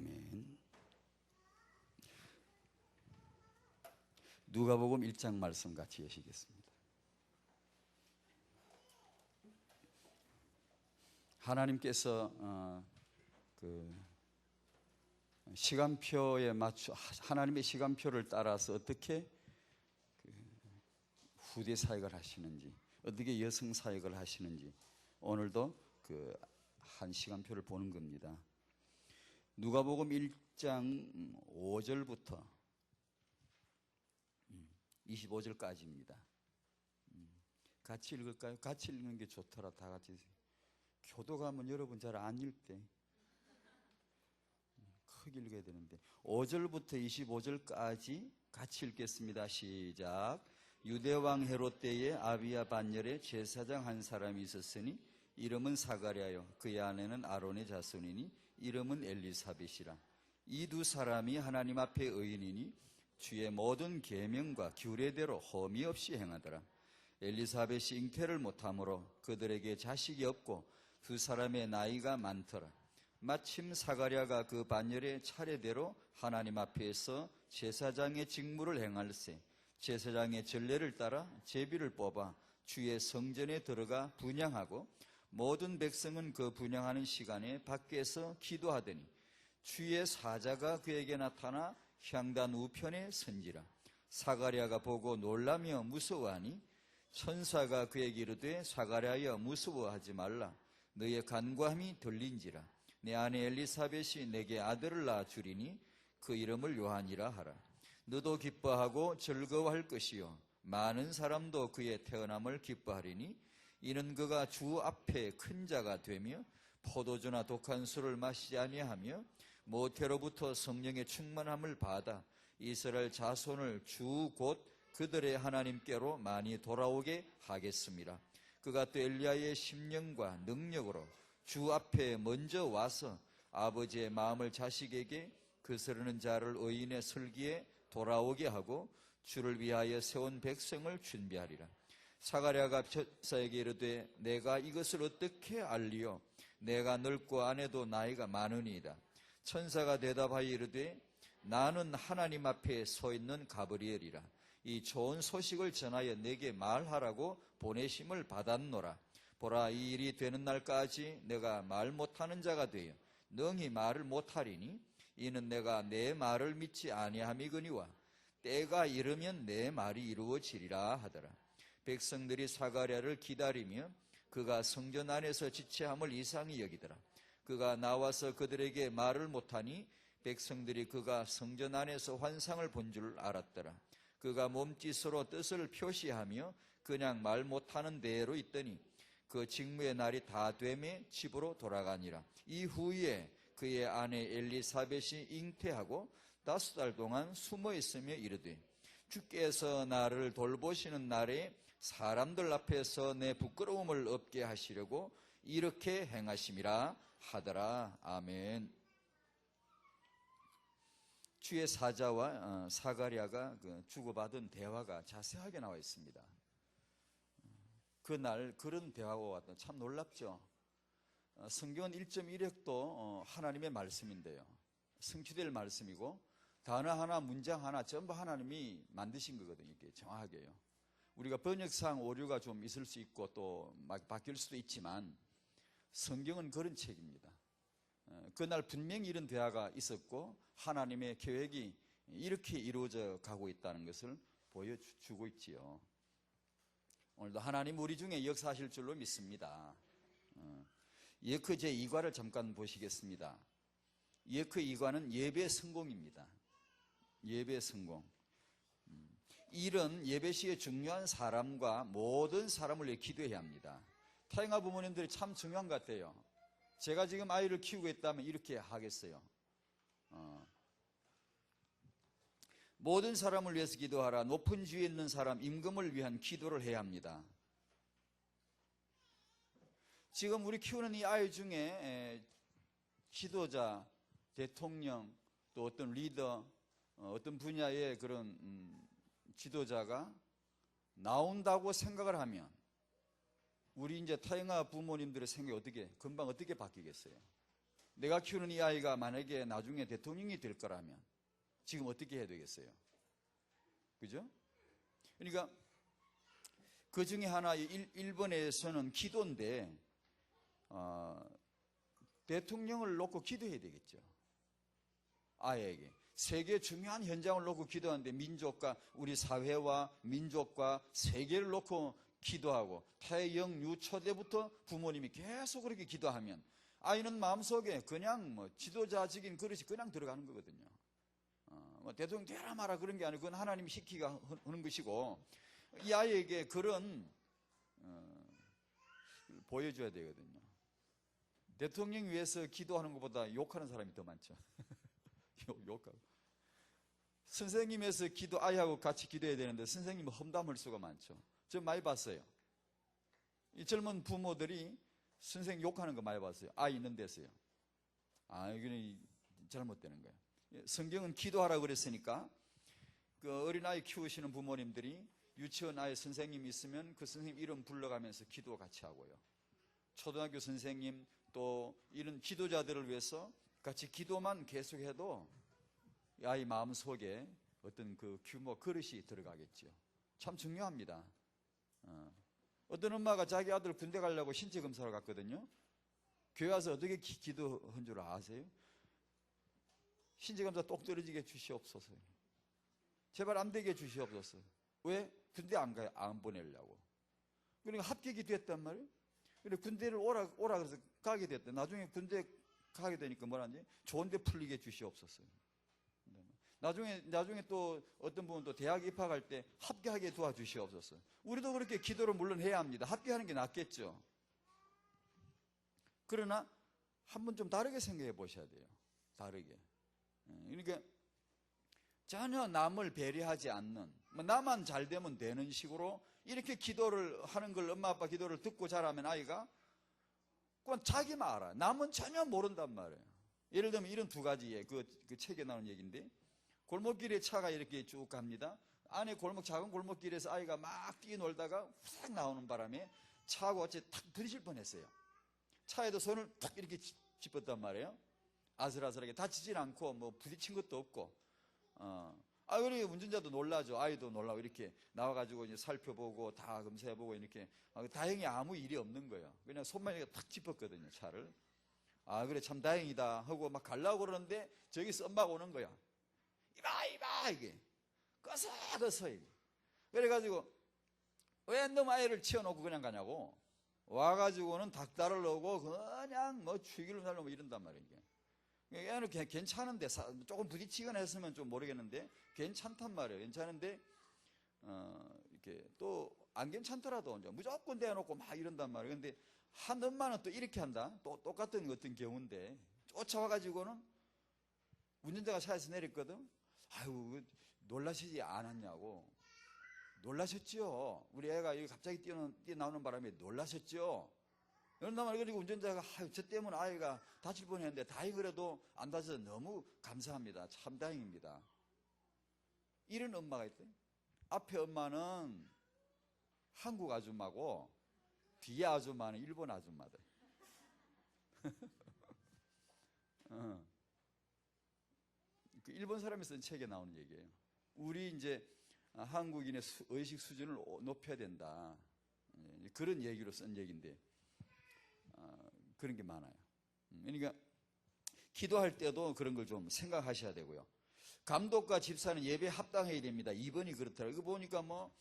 아멘. 누가복음 1장 말씀 같이 여시겠습니다. 하나님께서 시간표에 맞춰 하나님의 시간표를 따라서 어떻게 후대 사역을 하시는지, 어떻게 여성 사역을 하시는지 오늘도 한 시간표를 보는 겁니다. 누가복음 1장 5절부터 25절까지입니다. 같이 읽을까요? 같이 읽는 게 좋더라. 다 같이. 교도 가면 여러분 잘 안 읽대. 크게 읽어야 되는데 5절부터 25절까지 같이 읽겠습니다. 시작. 유대왕 헤롯 때에 아비야 반열에 제사장 한 사람이 있었으니 이름은 사가랴요 그의 아내는 아론의 자손이니 이름은 엘리사벳이라. 이 두 사람이 하나님 앞에 의인이니 주의 모든 계명과 규례대로 험이 없이 행하더라. 엘리사벳이 잉태를 못하므로 그들에게 자식이 없고 두 사람의 나이가 많더라. 마침 사가랴가 그 반열의 차례대로 하나님 앞에서 제사장의 직무를 행할세 제사장의 전례를 따라 제비를 뽑아 주의 성전에 들어가 분향하고 모든 백성은 그 분향하는 시간에 밖에서 기도하더니 주의 사자가 그에게 나타나 향단 우편에 선지라. 사가랴가 보고 놀라며 무서워하니 천사가 그에게 이르되 사가랴여 무서워하지 말라. 너의 간구함이 들린지라. 내 아내 엘리사벳이 내게 아들을 낳아 주리니 그 이름을 요한이라 하라. 너도 기뻐하고 즐거워할 것이요 많은 사람도 그의 태어남을 기뻐하리니 이는 그가 주 앞에 큰 자가 되며 포도주나 독한 술을 마시지 아니하며 모태로부터 성령의 충만함을 받아 이스라엘 자손을 주 곧 그들의 하나님께로 많이 돌아오게 하겠습니다. 그가 또 엘리야의 심령과 능력으로 주 앞에 먼저 와서 아버지의 마음을 자식에게 거스르는 자를 의인의 슬기에 돌아오게 하고 주를 위하여 세운 백성을 준비하리라. 사가랴가 천사에게 이르되 내가 이것을 어떻게 알리요? 내가 늙고 아내도 나이가 많으니이다. 천사가 대답하여 이르되 나는 하나님 앞에 서 있는 가브리엘이라. 이 좋은 소식을 전하여 내게 말하라고 보내심을 받았노라. 보라, 이 일이 되는 날까지 내가 말 못하는 자가 되어 능히 말을 못하리니 이는 내가 내 말을 믿지 아니함이거니와 때가 이르면 내 말이 이루어지리라 하더라. 백성들이 사가랴를 기다리며 그가 성전 안에서 지체함을 이상히 여기더라. 그가 나와서 그들에게 말을 못하니 백성들이 그가 성전 안에서 환상을 본 줄 알았더라. 그가 몸짓으로 뜻을 표시하며 그냥 말 못하는 대로 있더니 그 직무의 날이 다 되매 집으로 돌아가니라. 이후에 그의 아내 엘리사벳이 잉태하고 5달 동안 숨어 있으며 이르되 주께서 나를 돌보시는 날에 사람들 앞에서 내 부끄러움을 없게 하시려고 이렇게 행하심이라 하더라. 아멘. 주의 사자와 사가랴가 주고받은 대화가 자세하게 나와 있습니다. 그날 그런 대화가 왔다. 참 놀랍죠. 성경은 1.1핵도 하나님의 말씀인데요. 성취될 말씀이고 단어 하나 문장 하나 전부 하나님이 만드신 거거든요. 이게 정확하게요. 우리가 번역상 오류가 좀 있을 수 있고 또 막 바뀔 수도 있지만 성경은 그런 책입니다. 그날 분명히 이런 대화가 있었고 하나님의 계획이 이렇게 이루어져 가고 있다는 것을 보여주고 있지요. 오늘도 하나님 우리 중에 역사하실 줄로 믿습니다. 예크 제2과를 잠깐 보시겠습니다. 예크 2과는 예배 성공입니다. 예배 성공. 일은 예배 시에 중요한 사람과 모든 사람을 위해 기도해야 합니다. 태영아 부모님들이 참 중요한 것 같아요. 제가 지금 아이를 키우고 있다면 이렇게 하겠어요. 모든 사람을 위해서 기도하라. 높은 지위에 있는 사람, 임금을 위한 기도를 해야 합니다. 지금 우리 키우는 이 아이 중에 지도자, 대통령, 또 어떤 리더, 어떤 분야의 그런 지도자가 나온다고 생각을 하면 우리 이제 타영아 부모님들의 생각이 금방 어떻게 바뀌겠어요? 내가 키우는 이 아이가 만약에 나중에 대통령이 될 거라면 지금 어떻게 해야 되겠어요? 그죠? 그러니까 그 중에 하나 1번에서는 기도인데 대통령을 놓고 기도해야 되겠죠. 아이에게. 세계 중요한 현장을 놓고 기도하는데 민족과 우리 사회와 민족과 세계를 놓고 기도하고 태영유 초대부터 부모님이 계속 그렇게 기도하면 아이는 마음속에 그냥 뭐 지도자적인 그릇이 그냥 들어가는 거거든요. 뭐 대통령 되라 마라 그런 게 아니고 그건 하나님이 시키가 하는 것이고 이 아이에게 그런 보여줘야 되거든요. 대통령 위해서 기도하는 것보다 욕하는 사람이 더 많죠. 욕하고. 선생님에서 기도 아이하고 같이 기도해야 되는데 선생님은 험담할 수가 많죠. 저 많이 봤어요. 이 젊은 부모들이 선생님 욕하는 거 많이 봤어요. 아이 있는 데서요. 이거는 잘못되는 거예요. 성경은 기도하라고 그랬으니까 그 어린아이 키우시는 부모님들이 유치원 아이 선생님 있으면 그 선생님 이름 불러가면서 기도 같이 하고요. 초등학교 선생님 또 이런 기도자들을 위해서 같이 기도만 계속해도 아이 마음속에 어떤 그 규모 그릇이 들어가겠죠. 참 중요합니다. 어떤 엄마가 자기 아들 군대 가려고 신체 검사를 갔거든요. 교회 와서 어떻게 기도한 줄 아세요? 신체 검사 똑 떨어지게 주시옵소서. 제발 안 되게 주시옵소서. 왜? 군대 안 가요. 안 보내려고. 그러니까 합격이 됐단 말이에요. 그래 군대를 오라 그래서 가게 됐대. 나중에 군대 가게 되니까 뭐라는지 좋은데 풀리게 주시옵소서. 나중에 또 어떤 분은 또 대학 입학할 때 합격하게 도와주시옵소서. 우리도 그렇게 기도를 물론 해야 합니다. 합격하는 게 낫겠죠. 그러나 한번 좀 다르게 생각해 보셔야 돼요. 다르게. 그러니까 전혀 남을 배려하지 않는, 나만 잘 되면 되는 식으로 이렇게 기도를 하는 걸 엄마 아빠 기도를 듣고 자라면 아이가 그건 자기만 알아. 남은 전혀 모른단 말이에요. 예를 들면 이런 두 가지에 그 책에 나오는 얘기인데 골목길에 차가 이렇게 쭉 갑니다. 안에 작은 골목길에서 아이가 막 뛰어놀다가 후딱 나오는 바람에 차하고 어째 탁 부딪힐 뻔했어요. 차에도 손을 탁 이렇게 짚었단 말이에요. 아슬아슬하게 다치진 않고 뭐 부딪힌 것도 없고. 그러니 운전자도 놀라죠. 아이도 놀라고 이렇게 나와가지고 이제 살펴보고 다 검사해보고 이렇게 다행히 아무 일이 없는 거예요. 그냥 손만 이렇게 탁 짚었거든요, 차를. 그래 참 다행이다 하고 막 가려고 그러는데 저기서 엄마가 오는 거야. 이봐 이게 꺼서 이게. 그래가지고 왜 너 아이를 치워놓고 그냥 가냐고. 와가지고는 닭다리를 넣고 그냥 뭐 죽이를 살려고 이런단 말이에요. 얘는 괜찮은데 조금 부딪히거나 했으면 좀 모르겠는데 괜찮단 말이에요. 괜찮은데 이렇게 또 안 괜찮더라도 이제 무조건 대놓고 막 이런단 말이에요. 근데 한 엄마는 또 이렇게 한다. 또 똑같은 어떤 경우인데 쫓아와가지고는 운전자가 차에서 내렸거든. 아유 놀라시지 않았냐고. 놀라셨죠. 우리 애가 여기 갑자기 뛰어나오는 바람에 놀라셨죠. 그런단 말이에요. 그리고 운전자가 저 때문에 아이가 다칠 뻔했는데 다행히 그래도 안 다쳐서 너무 감사합니다. 참 다행입니다. 이런 엄마가 있대요. 앞에 엄마는 한국 아줌마고 뒤에 아줌마는 일본 아줌마들. 그 일본 사람이 쓴 책에 나오는 얘기예요. 우리 이제 한국인의 의식 수준을 높여야 된다. 그런 얘기로 쓴 얘기인데 그런 게 많아요. 그러니까 기도할 때도 그런 걸 좀 생각하셔야 되고요. 감독과 집사는 예배에 합당해야 됩니다. 2번이 그렇더라고요. 이거 보니까 뭐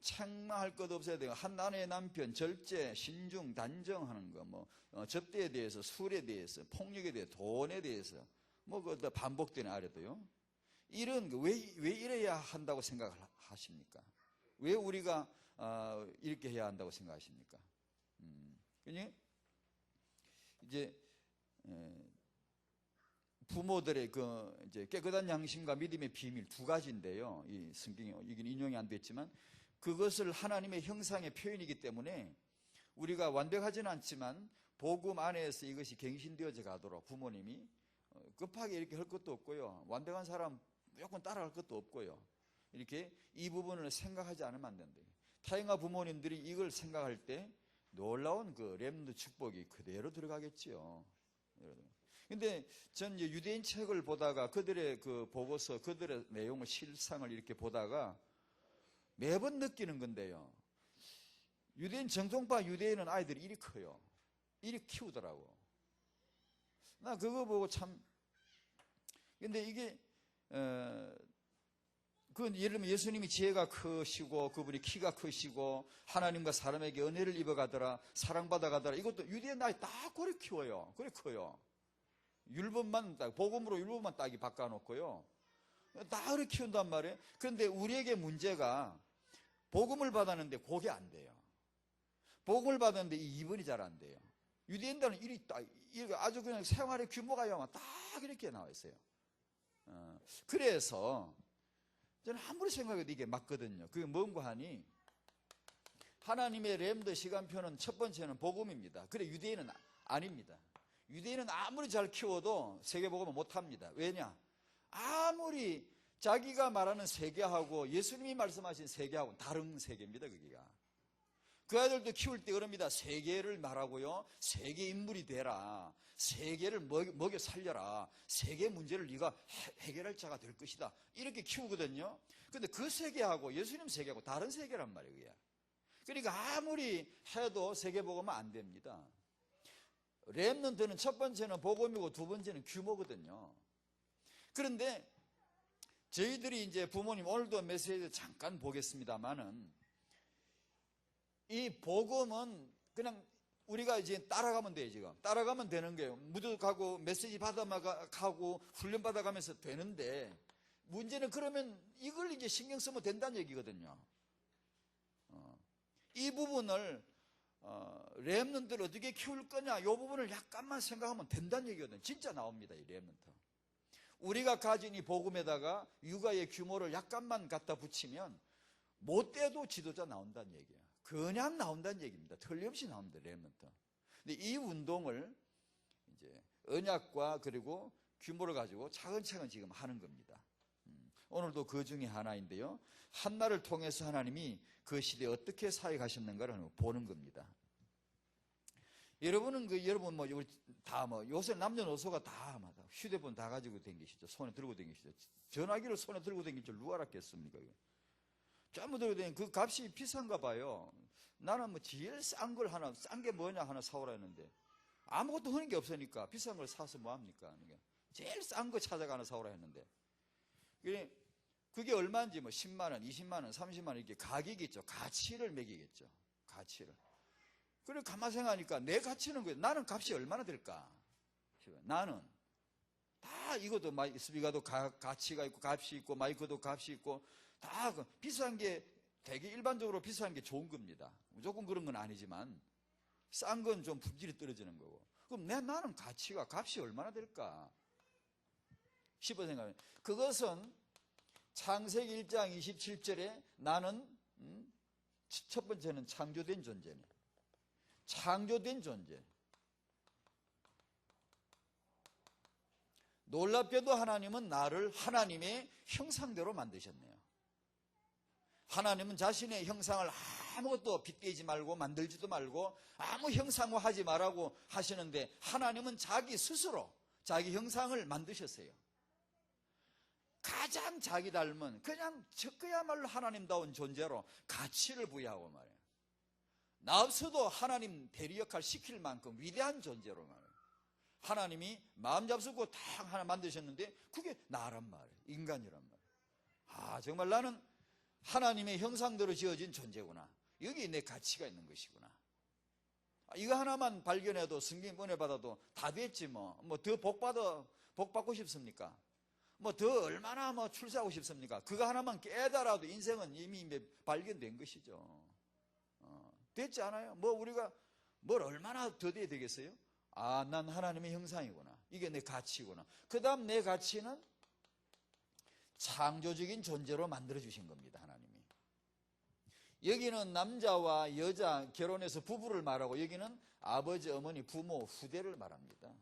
책망할 것 없어야 돼요. 한 아내의 남편, 절제, 신중, 단정하는 거, 뭐 접대에 대해서, 술에 대해서, 폭력에 대해서, 돈에 대해서, 뭐 그것도 반복되는 아래도요. 이런 거 왜 이래야 한다고 생각하십니까? 왜 우리가 이렇게 해야 한다고 생각하십니까? 그러니 이제 부모들의 그 이제 깨끗한 양심과 믿음의 비밀 두 가지인데요. 이 성경에 이건 인용이 안 됐지만 그것을 하나님의 형상의 표현이기 때문에 우리가 완벽하지는 않지만 복음 안에서 이것이 갱신되어져 가도록 부모님이 급하게 이렇게 할 것도 없고요. 완벽한 사람 무조건 따라갈 것도 없고요. 이렇게 이 부분을 생각하지 않으면 안 된다. 타인과 부모님들이 이걸 생각할 때 놀라운 그 렘넌트 축복이 그대로 들어가겠지요. 근데 전 이제 유대인 책을 보다가 그들의 그 보고서, 그들의 내용을, 실상을 이렇게 보다가 매번 느끼는 건데요. 유대인, 정통파 유대인은 아이들이 이리 커요. 이리 키우더라고. 나 그거 보고 참, 근데 이게, 그 예를 들면 예수님이 지혜가 크시고 그분이 키가 크시고 하나님과 사람에게 은혜를 입어가더라, 사랑받아 가더라, 이것도 유대인 아이 다 그래 키워요. 그래 커요. 율법만 딱, 복음으로 율법만 딱이 바꿔놓고요. 다 그렇게 키운단 말이에요. 그런데 우리에게 문제가 복음을 받았는데 그게 안 돼요. 복음을 받았는데 이 이번이 잘 안 돼요. 유대인들은 아주 그냥 생활의 규모가 딱 이렇게 나와 있어요. 그래서 저는 아무리 생각해도 이게 맞거든요. 그게 뭔가 하니 하나님의 렘더 시간표는 첫 번째는 복음입니다. 그래 유대인은 아닙니다. 유대인은 아무리 잘 키워도 세계복음은 못합니다. 왜냐? 아무리 자기가 말하는 세계하고 예수님이 말씀하신 세계하고는 다른 세계입니다. 거기가. 그 아이들도 키울 때 그럽니다. 세계를 말하고요, 세계 인물이 되라, 세계를 먹여 살려라, 세계 문제를 네가 해결할 자가 될 것이다, 이렇게 키우거든요. 근데 그 세계하고 예수님 세계하고 다른 세계란 말이에요. 그게. 그러니까 아무리 해도 세계복음은 안 됩니다. 렘넌트는 첫 번째는 복음이고 두 번째는 규모거든요. 그런데 저희들이 이제 부모님, 오늘도 메시지 잠깐 보겠습니다만은, 이 복음은 그냥 우리가 이제 따라가면 돼요. 지금 따라가면 되는 거예요. 무득하고 메시지 받아가고 훈련 받아가면서 되는데, 문제는 그러면 이걸 이제 신경 쓰면 된다는 얘기거든요. 이 부분을 렘넌트를 어떻게 키울 거냐, 이 부분을 약간만 생각하면 된다는 얘기거든요. 진짜 나옵니다, 이 렘넌트. 우리가 가진 이 복음에다가 육아의 규모를 약간만 갖다 붙이면 못돼도 지도자 나온다는 얘기예요. 그냥 나온다는 얘기입니다. 틀림없이 나옵니다, 렘넌트. 근데 이 운동을 이제 언약과 그리고 규모를 가지고 차근차근 지금 하는 겁니다. 오늘도 그 중에 하나인데요. 한나를 통해서 하나님이 그 시대에 어떻게 사역하셨는가를 보는 겁니다. 여러분은 여러분 우리 다 요새 남녀노소가 다 휴대폰 다 가지고 다니시죠. 손에 들고 다니시죠. 전화기를 손에 들고 다닐 줄 누가 알았겠습니까? 전부 들고 다니는 그 값이 비싼가 봐요. 나는 제일 싼 걸 하나, 싼 게 뭐냐 하나 사오라 했는데 아무것도 하는 게 없으니까 비싼 걸 사서 뭐 합니까? 제일 싼 거 찾아가 하나 사오라 했는데 그게 얼마인지 10만 원, 20만 원, 30만 원 이렇게 가격이 있죠. 가치를 매기겠죠. 가치를. 그래 가만 생각하니까 내 가치는 거예요. 나는 값이 얼마나 될까? 나는 다 이것도 스피커도 가치가 있고 값이 있고 마이크도 값이 있고 다 비싼 게 되게 일반적으로 비싼 게 좋은 겁니다. 무조건 그런 건 아니지만 싼 건 좀 품질이 떨어지는 거고. 그럼 나는 값이 얼마나 될까 싶어 생각해요. 그것은 창세기 1장 27절에 나는 첫 번째는 창조된 존재네. 창조된 존재. 놀랍게도 하나님은 나를 하나님의 형상대로 만드셨네요. 하나님은 자신의 형상을 아무것도 빗대지 말고 만들지도 말고 아무 형상화하지 말라고 하시는데, 하나님은 자기 스스로 자기 형상을 만드셨어요. 가장 자기 닮은 그냥 그야말로 하나님다운 존재로 가치를 부여하고 말이에요. 나 없어도 하나님 대리 역할 시킬 만큼 위대한 존재로 말이에요. 하나님이 마음 잡수고 딱 하나 만드셨는데 그게 나란 말이에요. 인간이란 말이에요. 정말 나는 하나님의 형상대로 지어진 존재구나. 여기 내 가치가 있는 것이구나. 이거 하나만 발견해도 성경 은혜 받아도 다 됐지 뭐 더 복 받고 싶습니까? 더 얼마나 출세하고 싶습니까? 그거 하나만 깨달아도 인생은 이미 발견된 것이죠. 됐지 않아요? 우리가 뭘 얼마나 더 돼야 되겠어요? 난 하나님의 형상이구나. 이게 내 가치구나. 그 다음 내 가치는 창조적인 존재로 만들어주신 겁니다, 하나님이. 여기는 남자와 여자 결혼해서 부부를 말하고, 여기는 아버지, 어머니, 부모, 후대를 말합니다.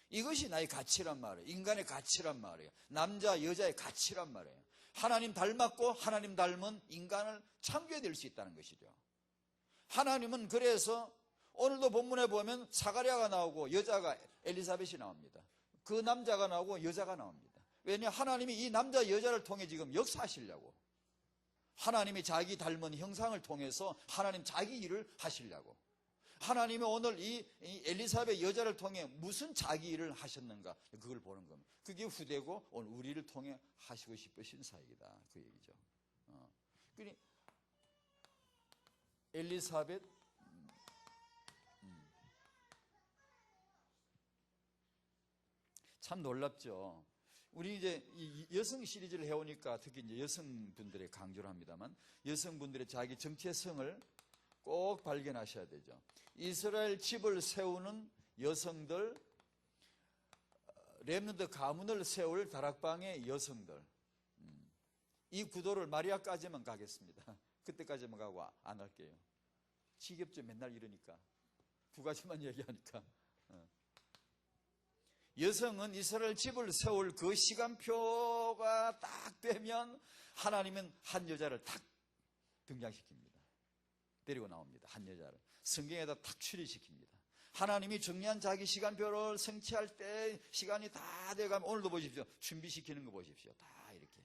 이것이 나의 가치란 말이에요. 인간의 가치란 말이에요. 남자, 여자의 가치란 말이에요. 하나님 닮았고 하나님 닮은 인간을 창조해낼 수 있다는 것이죠. 하나님은 그래서 오늘도 본문에 보면 사가랴가 나오고 여자가 엘리사벳이 나옵니다. 그 남자가 나오고 여자가 나옵니다. 왜냐? 하나님이 이 남자 여자를 통해 지금 역사하시려고, 하나님이 자기 닮은 형상을 통해서 하나님 자기 일을 하시려고, 하나님이 오늘 이 엘리사벳 여자를 통해 무슨 자기 일을 하셨는가, 그걸 보는 겁니다. 그게 후대고 오늘 우리를 통해 하시고 싶으신 사역이다, 그 얘기죠. 그러니 엘리사벳, 참 놀랍죠. 우리 이제 이 여성 시리즈를 해오니까 특히 이제 여성분들의 강조를 합니다만, 여성분들의 자기 정체의 성을 꼭 발견하셔야 되죠. 이스라엘 집을 세우는 여성들, 렘넌트 가문을 세울 다락방의 여성들, 이 구도를 마리아까지만 가겠습니다. 그때까지만 가고 안 할게요. 지겹죠, 맨날 이러니까. 두 가지만 얘기하니까. 여성은 이스라엘 집을 세울 그 시간표가 딱 되면 하나님은 한 여자를 탁 등장시킵니다. 데리고 나옵니다. 한 여자를 성경에다 탁 추리시킵니다. 하나님이 정리한 자기 시간표를 성취할 때 시간이 다 돼가면, 오늘도 보십시오. 준비시키는 거 보십시오. 다 이렇게.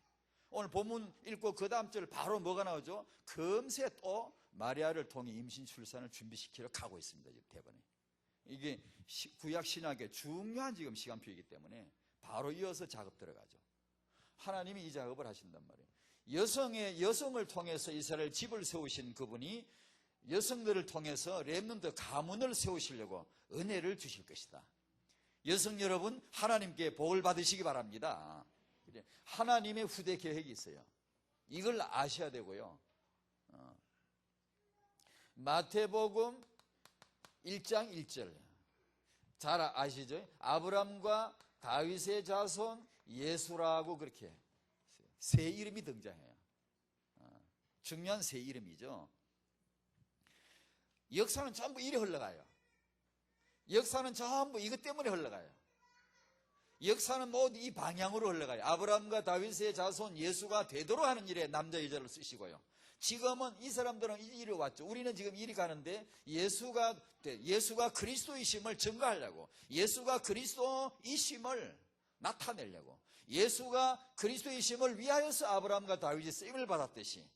오늘 본문 읽고 그 다음 절 바로 뭐가 나오죠? 금세 또 마리아를 통해 임신 출산을 준비시키러 가고 있습니다. 지금 대번에. 이게 구약 신학의 중요한 지금 시간표이기 때문에 바로 이어서 작업 들어가죠. 하나님이 이 작업을 하신단 말이에요. 여성을 통해서 이스라엘 집을 세우신 그분이 여성들을 통해서 렘넌트 가문을 세우시려고 은혜를 주실 것이다. 여성 여러분, 하나님께 복을 받으시기 바랍니다. 하나님의 후대 계획이 있어요. 이걸 아셔야 되고요. 마태복음 1장 1절 잘 아시죠? 아브람과 다윗의 자손 예수라고 그렇게 새 이름이 등장해요. 중요한 새 이름이죠. 역사는 전부 이래 흘러가요. 역사는 전부 이것 때문에 흘러가요. 역사는 모두 이 방향으로 흘러가요. 아브람과 다윗의 자손 예수가 되도록 하는 일에 남자 여자를 쓰시고요. 지금은 이 사람들은 이리 왔죠. 우리는 지금 이리 가는데 예수가 그리스도이심을 증거하려고, 예수가 그리스도이심을 나타내려고, 예수가 그리스도이심을 위하여서 아브라함과 다윗이 쓰임을 받았듯이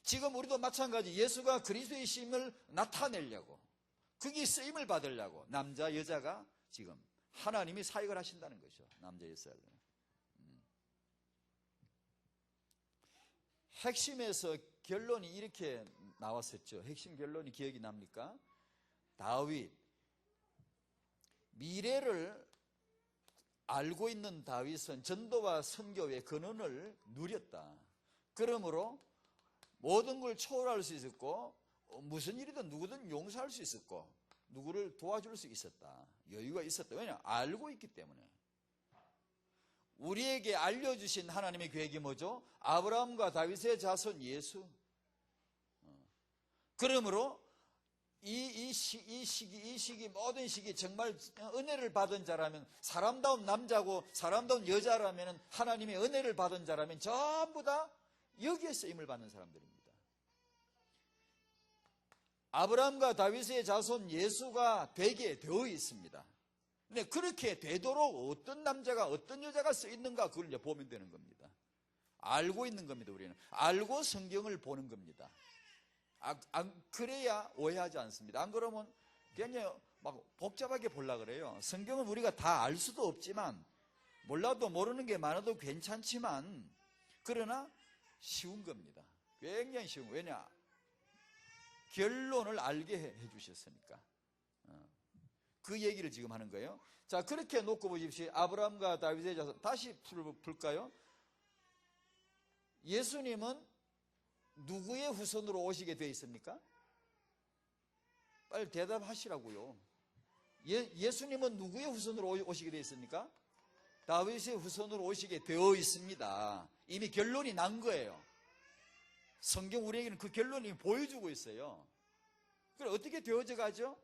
지금 우리도 마찬가지 예수가 그리스도이심을 나타내려고, 그게 쓰임을 받으려고 남자 여자가 지금 하나님이 사역을 하신다는 거죠. 남자 여자를. 핵심에서 결론이 이렇게 나왔었죠. 핵심 결론이 기억이 납니까? 다윗, 미래를 알고 있는 다윗은 전도와 선교의 근원을 누렸다. 그러므로 모든 걸 초월할 수 있었고, 무슨 일이든 누구든 용서할 수 있었고, 누구를 도와줄 수 있었다. 여유가 있었다. 왜냐? 알고 있기 때문에. 우리에게 알려주신 하나님의 계획이 뭐죠? 아브라함과 다윗의 자손 예수. 그러므로 이 시기 모든 시기 정말 은혜를 받은 자라면, 사람다운 남자고 사람다운 여자라면, 하나님의 은혜를 받은 자라면 전부 다 여기에 쓰임을 받는 사람들입니다. 아브라함과 다윗의 자손 예수가 되게 되어 있습니다. 근데 그렇게 되도록 어떤 남자가 어떤 여자가 쓰있는가, 그걸 이제 보면 되는 겁니다. 알고 있는 겁니다. 우리는 알고 성경을 보는 겁니다. 그래야 오해하지 않습니다. 안 그러면 굉장히 막 복잡하게 보려고 그래요. 성경은 우리가 다 알 수도 없지만, 몰라도 모르는 게 많아도 괜찮지만, 그러나 쉬운 겁니다. 굉장히 쉬운. 왜냐? 결론을 알게 해주셨으니까. 그 얘기를 지금 하는 거예요. 자, 그렇게 놓고 보십시오. 아브라함과 다윗의 자손. 다시 풀까요? 예수님은 누구의 후손으로 오시게 되어 있습니까? 빨리 대답하시라고요. 예수님은 누구의 후손으로 오시게 되어 있습니까? 다윗의 후손으로 오시게 되어 있습니다. 이미 결론이 난 거예요. 성경 우리에게는 그 결론이 보여주고 있어요. 그럼 어떻게 되어져 가죠?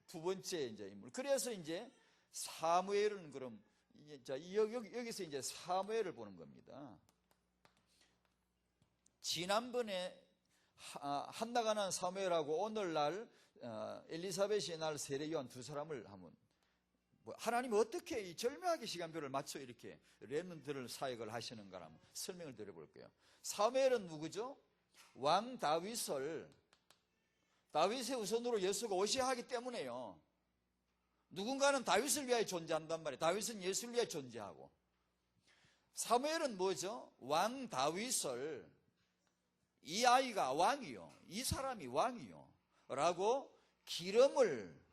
두 번째 이제 인물. 그래서 이제 사무엘은 그럼 여기서 이제 사무엘을 보는 겁니다. 지난번에 한나가 난 사무엘하고 오늘날 엘리사벳이 날 세례요한 두 사람을 하면 하나님이 어떻게 이 절묘하게 시간표를 맞춰 이렇게 렘넌트를 사역을 하시는가 하면 설명을 드려볼게요. 사무엘은 누구죠? 왕 다윗의 우선으로 예수가 오셔야 하기 때문에요. 누군가는 다윗을 위하여 존재한단 말이에요. 다윗은 예수를 위하여 존재하고. 사무엘은 뭐죠? 왕 다윗을 이 아이가 왕이요, 이 사람이 왕이요 라고 기름을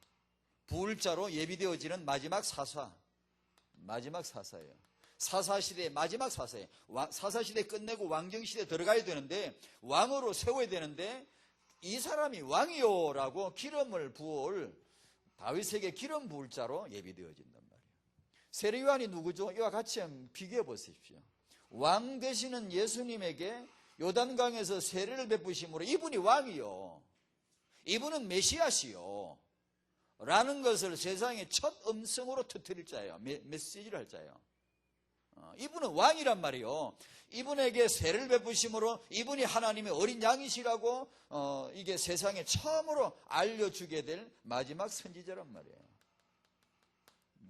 부을 자로 예비되어지는 마지막 사사예요. 사사시대의 마지막 사사예요. 사사시대 끝내고 왕정시대에 들어가야 되는데, 왕으로 세워야 되는데, 이 사람이 왕이요 라고 기름을 부을, 다윗에게 기름 부을 자로 예비되어진단 말이에요. 세례요한이 누구죠? 이와 같이 한번 비교해 보십시오. 왕 되시는 예수님에게 요단강에서 세례를 베푸심으로 이분이 왕이요, 이분은 메시아시요 라는 것을 세상에 첫 음성으로 터뜨릴 자예요. 메시지를 할 자예요. 이분은 왕이란 말이요. 이분에게 세례를 베푸심으로 이분이 하나님의 어린 양이시라고 이게 세상에 처음으로 알려주게 될 마지막 선지자란 말이에요.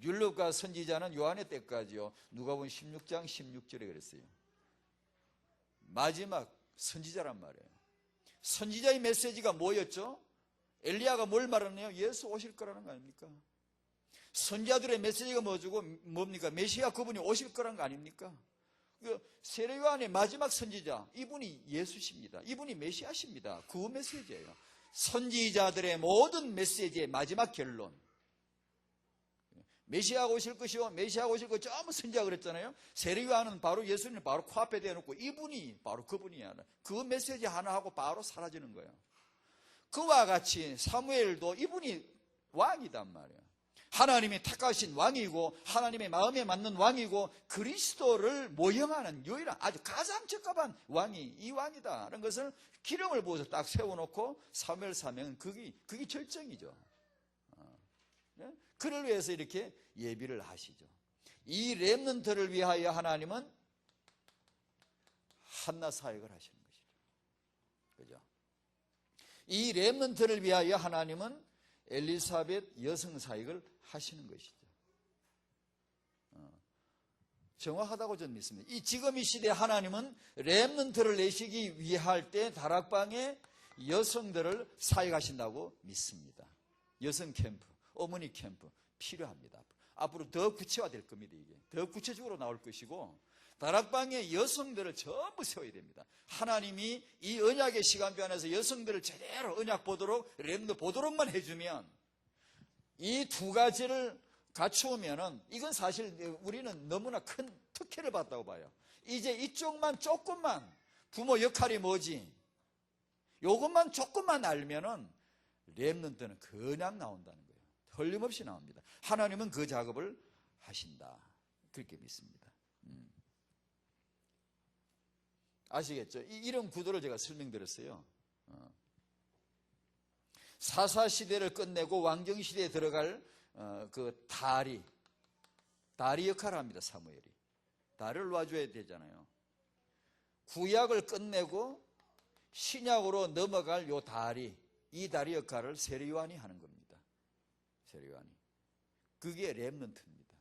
율법과 선지자는 요한의 때까지요. 누가복음 16장 16절에 그랬어요. 마지막 선지자란 말이에요. 선지자의 메시지가 뭐였죠? 엘리야가 뭘 말하느냐? 예수 오실 거라는 거 아닙니까? 선지자들의 메시지가 뭡니까? 메시아 그분이 오실 거라는 거 아닙니까? 세례요한의 마지막 선지자, 이분이 예수십니다. 이분이 메시아십니다. 그 메시지예요. 선지자들의 모든 메시지의 마지막 결론. 메시아가 오실 것이요, 메시아가 오실 것 전부 선지자가 그랬잖아요. 세례요한은 바로 예수님 바로 코앞에 대놓고 이분이 바로 그분이야. 그 메시지 하나 하고 바로 사라지는 거예요. 그와 같이 사무엘도 이분이 왕이단 말이에요. 하나님이 택하신 왕이고 하나님의 마음에 맞는 왕이고 그리스도를 모형하는 유일한 아주 가장 적합한 왕이 이 왕이다라는 것을 기름을 부어서 딱 세워놓고 사무엘 사명은 그게 절정이죠. 그를 위해서 이렇게 예비를 하시죠. 이 렘넌트를 위하여 하나님은 한나 사역을 하시는 것이죠. 그죠? 이 렘넌트를 위하여 하나님은 엘리사벳 여성 사역을 하시는 것이죠. 정확하다고 저는 믿습니다. 지금 이 시대에 하나님은 렘넌트를 내시기 위할 때 다락방에 여성들을 사역하신다고 믿습니다. 여성 캠프, 어머니 캠프 필요합니다. 앞으로 더 구체화될 겁니다. 이게 더 구체적으로 나올 것이고 다락방에 여성들을 전부 세워야 됩니다. 하나님이 이 언약의 시간표 안에서 여성들을 제대로 언약 보도록 렘넌트 보도록만 해주면 이 두 가지를 갖추면은 이건 사실 우리는 너무나 큰 특혜를 받았다고 봐요. 이제 이쪽만 조금만 부모 역할이 뭐지? 요것만 조금만 알면은 렘넌트는 그냥 나온다는 거예요. 틀림없이 나옵니다. 하나님은 그 작업을 하신다. 그렇게 믿습니다. 아시겠죠? 이런 구도를 제가 설명드렸어요. 사사시대를 끝내고 왕정시대에 들어갈 그 다리 역할을 합니다. 사무엘이 다리를 놔줘야 되잖아요. 구약을 끝내고 신약으로 넘어갈 요 다리, 이 다리 역할을 세례요한이 하는 겁니다. 세례요한이. 그게 렘넌트입니다.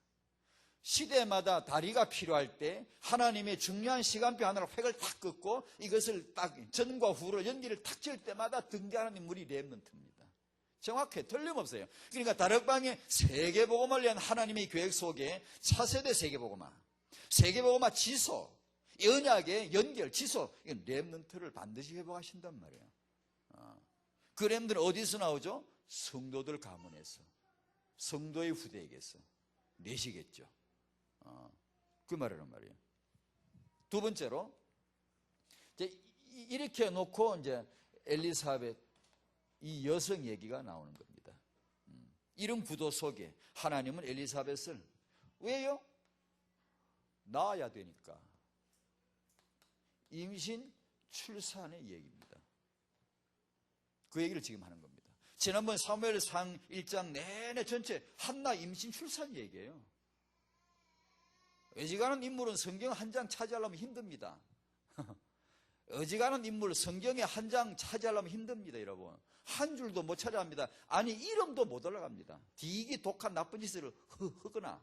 시대마다 다리가 필요할 때 하나님의 중요한 시간표 하나를 획을 탁 긋고 이것을 딱 전과 후로 연기를 탁 지을 때마다 등장하는 인물이 렘넌트입니다. 정확해, 틀림없어요. 그러니까 다락방의 세계복음을 위한 하나님의 계획 속에 차세대 세계복음화, 세계복음화 지소, 이 언약의 연결, 지소, 이건 렘넌트를 반드시 회복하신단 말이에요. 그 렘넌트는 어디서 나오죠? 성도들 가문에서, 성도의 후대에게서 내시겠죠. 그 말이란 말이에요. 두 번째로, 이렇게 놓고 이제 엘리사벳, 이 여성 얘기가 나오는 겁니다. 이런 구도 속에 하나님은 엘리사벳을 왜요? 낳아야 되니까. 임신, 출산의 얘기입니다. 그 얘기를 지금 하는 겁니다. 지난번 사무엘상 1장 내내 전체 한나 임신, 출산 얘기예요. 어지간한 인물은 성경 한 장 차지하려면 힘듭니다. 어지간한 인물 성경에 한 장 차지하려면 힘듭니다, 여러분. 한 줄도 못 차지합니다. 아니, 이름도 못 올라갑니다. 디기 독한 나쁜 짓을 허거나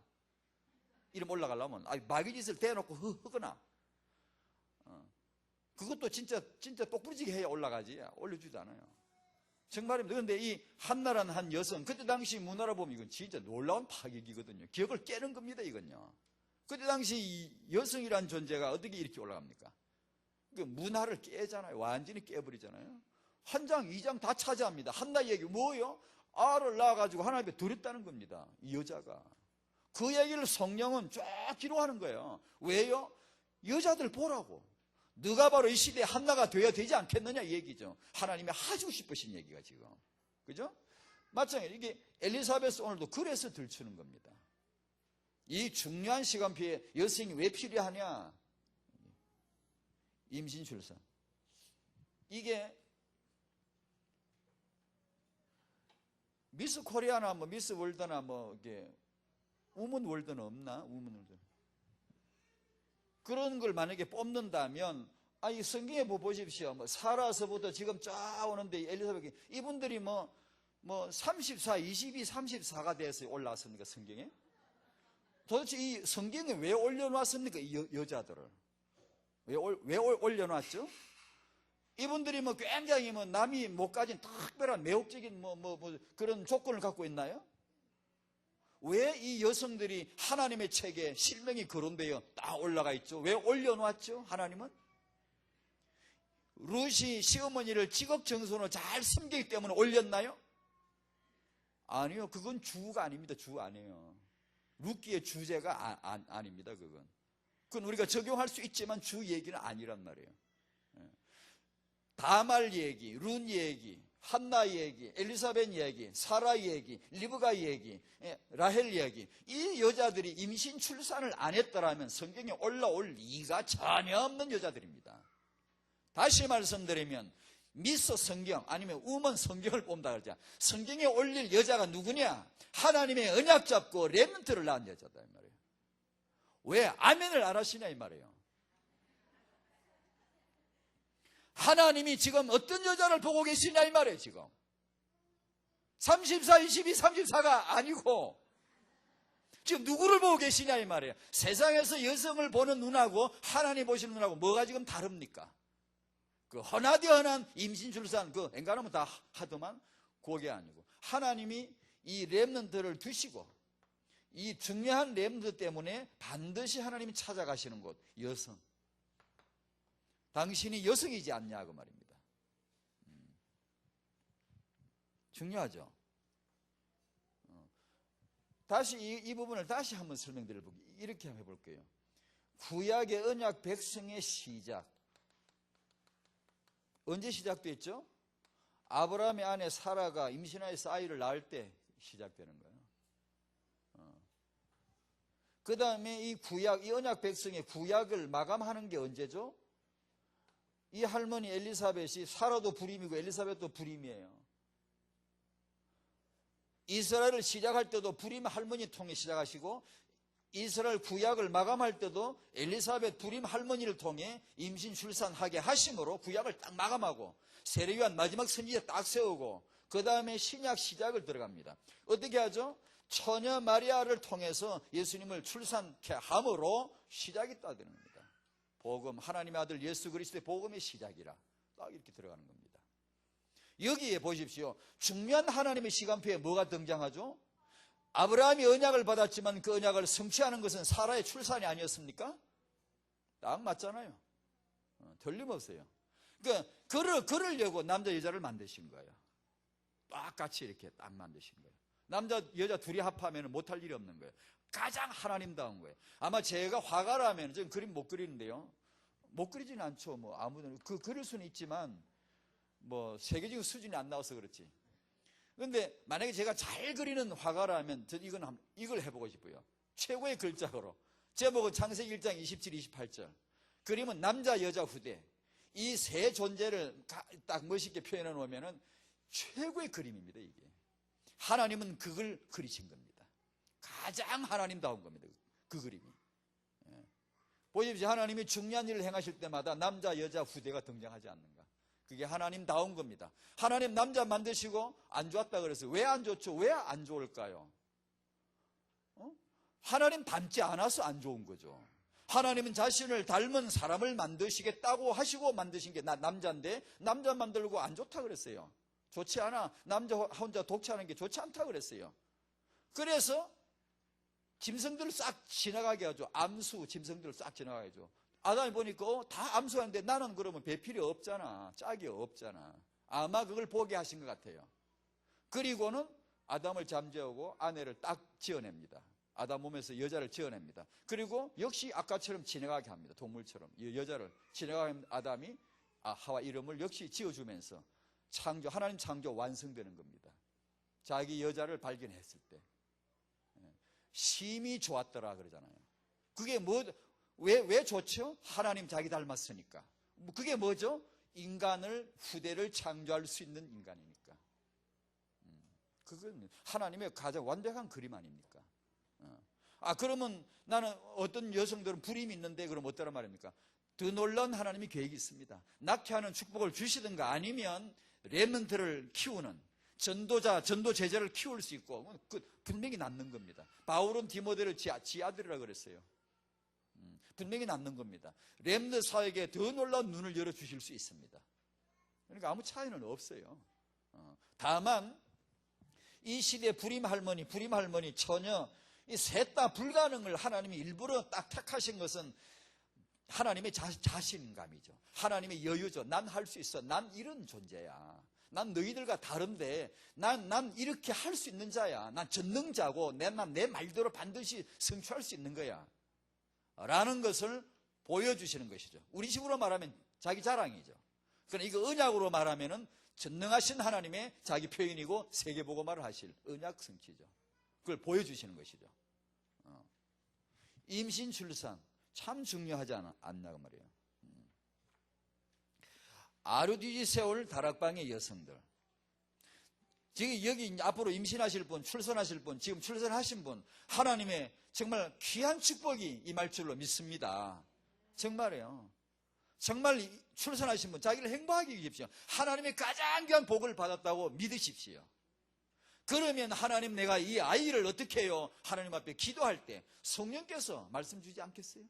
이름 올라가려면, 아니, 마귀 짓을 대놓고 허거나 그것도 진짜 똑부러지게 해야 올라가지, 올려주지 않아요. 정말입니다. 그런데 이 한나라는 한 여성, 그때 당시 문화로 보면 이건 진짜 놀라운 파격이거든요. 기억을 깨는 겁니다, 이건요. 그때 당시 이 여성이란 존재가 어떻게 이렇게 올라갑니까? 그 문화를 깨잖아요. 완전히 깨버리잖아요. 한 장, 2장 다 차지합니다. 한나 얘기 뭐예요? 알을 낳아가지고 하나님께 드렸다는 겁니다. 이 여자가. 그 얘기를 성령은 쫙 기록하는 거예요. 왜요? 여자들 보라고. 너가 바로 이 시대에 한나가 되어야 되지 않겠느냐 이 얘기죠. 하나님이 하시고 싶으신 얘기가 지금. 그죠? 마찬가지로 이게 엘리사베스 오늘도 그래서 들추는 겁니다. 이 중요한 시간표에 여성이 왜 필요하냐? 임신 출산. 이게 미스 코리아나 뭐 미스 월드나 뭐 이게 우먼 월드는 없나? 우먼 월드. 그런 걸 만약에 뽑는다면, 이 성경에 보십시오. 뭐 사라서부터 지금 쫙 오는데 엘리사벳 이분들이 뭐 34, 22, 34가 돼서 올라왔습니까, 성경에? 도대체 이 성경에 왜 올려놨습니까, 이 여자들을? 왜 올려놨죠? 이분들이 뭐 굉장히 뭐 남이 못 가진 특별한 매혹적인 그런 조건을 갖고 있나요? 왜 이 여성들이 하나님의 책에 실명이 거론되어 딱 올라가 있죠? 왜 올려놨죠? 하나님은? 룻이 시어머니를 지극정성으로 잘 섬기기 때문에 올렸나요? 아니요. 그건 주가 아닙니다. 주 아니에요. 룻기의 주제가 아닙니다. 그건 우리가 적용할 수 있지만 주 얘기는 아니란 말이에요. 다말 얘기, 룬 얘기, 한나 얘기, 엘리사벳 얘기, 사라 얘기, 리브가 얘기, 라헬 얘기, 이 여자들이 임신 출산을 안 했더라면 성경에 올라올 리가 전혀 없는 여자들입니다. 다시 말씀드리면 미스 성경 아니면 우먼 성경을 본다 그러자 성경에 올릴 여자가 누구냐? 하나님의 언약 잡고 렘넌트를 낳은 여자다 이 말이에요. 왜? 아멘을 안 하시냐 이 말이에요. 하나님이 지금 어떤 여자를 보고 계시냐 이 말이에요. 지금 34, 22, 34가 아니고 지금 누구를 보고 계시냐 이 말이에요. 세상에서 여성을 보는 눈하고 하나님 보시는 눈하고 뭐가 지금 다릅니까? 그 허나디 헌한 임신 출산 그 엔간하면 다 하더만 그게 아니고 하나님이 이 렘넌트를 두시고 이 중요한 렘넌트 때문에 반드시 하나님이 찾아가시는 곳 여성. 당신이 여성이지 않냐 그 말입니다. 중요하죠. 다시 이 부분을 다시 한번 설명드려볼게요. 이렇게 한번 해볼게요. 구약의 언약 백성의 시작 언제 시작됐죠? 아브라함의 아내 사라가 임신하여서 아이를 낳을 때 시작되는 거예요. 그 다음에 이 구약, 이 언약 백성의 구약을 마감하는 게 언제죠? 이 할머니 엘리사벳이 사라도 불임이고 엘리사벳도 불임이에요. 이스라엘을 시작할 때도 불임 할머니 통해 시작하시고 이스라엘 구약을 마감할 때도 엘리사벳 불임 할머니를 통해 임신 출산하게 하심으로 구약을 딱 마감하고 세례요한 마지막 선지자 딱 세우고 그 다음에 신약 시작을 들어갑니다. 어떻게 하죠? 처녀 마리아를 통해서 예수님을 출산케 함으로 시작이 딱 되는 겁니다. 복음, 하나님의 아들 예수 그리스도의 복음의 시작이라 딱 이렇게 들어가는 겁니다. 여기에 보십시오. 중요한 하나님의 시간표에 뭐가 등장하죠? 아브라함이 언약을 받았지만 그 언약을 성취하는 것은 사라의 출산이 아니었습니까? 딱 맞잖아요. 틀림없어요. 그러니까 그러려고 남자 여자를 만드신 거예요. 똑같이 이렇게 딱 만드신 거예요. 남자 여자 둘이 합하면 못할 일이 없는 거예요. 가장 하나님다운 거예요. 아마 제가 화가라면 저는 그림 못 그리는데요. 못 그리지는 않죠. 뭐 아무든 그릴 수는 있지만 뭐 세계적인 수준이 안 나와서 그렇지. 그런데 만약에 제가 잘 그리는 화가라면 저는 이걸 해보고 싶어요. 최고의 글자로 제목은 창세기 1장 27, 28절. 그림은 남자 여자 후대 이 세 존재를 딱 멋있게 표현해 놓으면 최고의 그림입니다. 이게 하나님은 그걸 그리신 겁니다. 가장 하나님다운 겁니다. 그 그림이. 보십시오. 하나님이 중요한 일을 행하실 때마다 남자, 여자, 후대가 등장하지 않는가. 그게 하나님다운 겁니다. 하나님 남자 만드시고 안 좋았다 그랬어요. 왜 안 좋죠? 왜 안 좋을까요? 하나님 닮지 않아서 안 좋은 거죠. 하나님은 자신을 닮은 사람을 만드시겠다고 하시고 만드신 게 남자인데 남자 만들고 안 좋다 그랬어요. 좋지 않아. 남자 혼자 독차하는 게 좋지 않다 그랬어요. 그래서 짐승들을 싹 지나가게 하죠. 암수 짐승들을 싹 지나가게 하죠. 아담이 보니까 다 암수하는데 나는 그러면 배필이 없잖아. 짝이 없잖아. 아마 그걸 보게 하신 것 같아요. 그리고는 아담을 잠재우고 아내를 딱 지어냅니다. 아담 몸에서 여자를 지어냅니다. 그리고 역시 아까처럼 지나가게 합니다. 동물처럼 여자를 지나가게 아담이 하와 이름을 역시 지어주면서 하나님 창조 완성되는 겁니다. 자기 여자를 발견했을 때 심히 좋았더라 그러잖아요. 그게 왜 좋죠? 하나님 자기 닮았으니까. 그게 뭐죠? 인간을 후대를 창조할 수 있는 인간이니까. 그건 하나님의 가장 완벽한 그림 아닙니까? 그러면 나는 어떤 여성들은 불임이 있는데 그럼 어떠란 말입니까? 더 놀라운 하나님이 계획이 있습니다. 낙태하는 축복을 주시든가 아니면 렘넌트를 키우는 전도자, 전도 제자를 키울 수 있고 분명히 낳는 겁니다. 바울은 디모데를 지 아들이라 그랬어요. 분명히 낳는 겁니다. 렘넌트 사회에 더 놀라운 눈을 열어주실 수 있습니다. 그러니까 아무 차이는 없어요. 다만 이 시대 불임 할머니, 처녀 이 셋 다 불가능을 하나님이 일부러 딱 택하신 것은 하나님의 자신감이죠. 하나님의 여유죠. 난 할 수 있어. 난 이런 존재야. 난 너희들과 다른데 난 이렇게 할 수 있는 자야. 난 전능자고 내 말대로 반드시 성취할 수 있는 거야 라는 것을 보여주시는 것이죠. 우리 식으로 말하면 자기 자랑이죠. 그러나 이거 언약으로 말하면은 전능하신 하나님의 자기 표현이고 세계복음화를 하실 언약 성취죠. 그걸 보여주시는 것이죠. 임신 출산 참 중요하지 않나 그 말이에요. 아르디지 세월 다락방의 여성들, 지금 여기 앞으로 임신하실 분, 출산하실 분, 지금 출산하신 분, 하나님의 정말 귀한 축복이 임할 줄로 믿습니다. 정말이에요. 정말 출산하신 분, 자기를 행복하게 여기십시오. 하나님의 가장 귀한 복을 받았다고 믿으십시오. 그러면 하나님 내가 이 아이를 어떻게 해요? 하나님 앞에 기도할 때 성령께서 말씀 주지 않겠어요?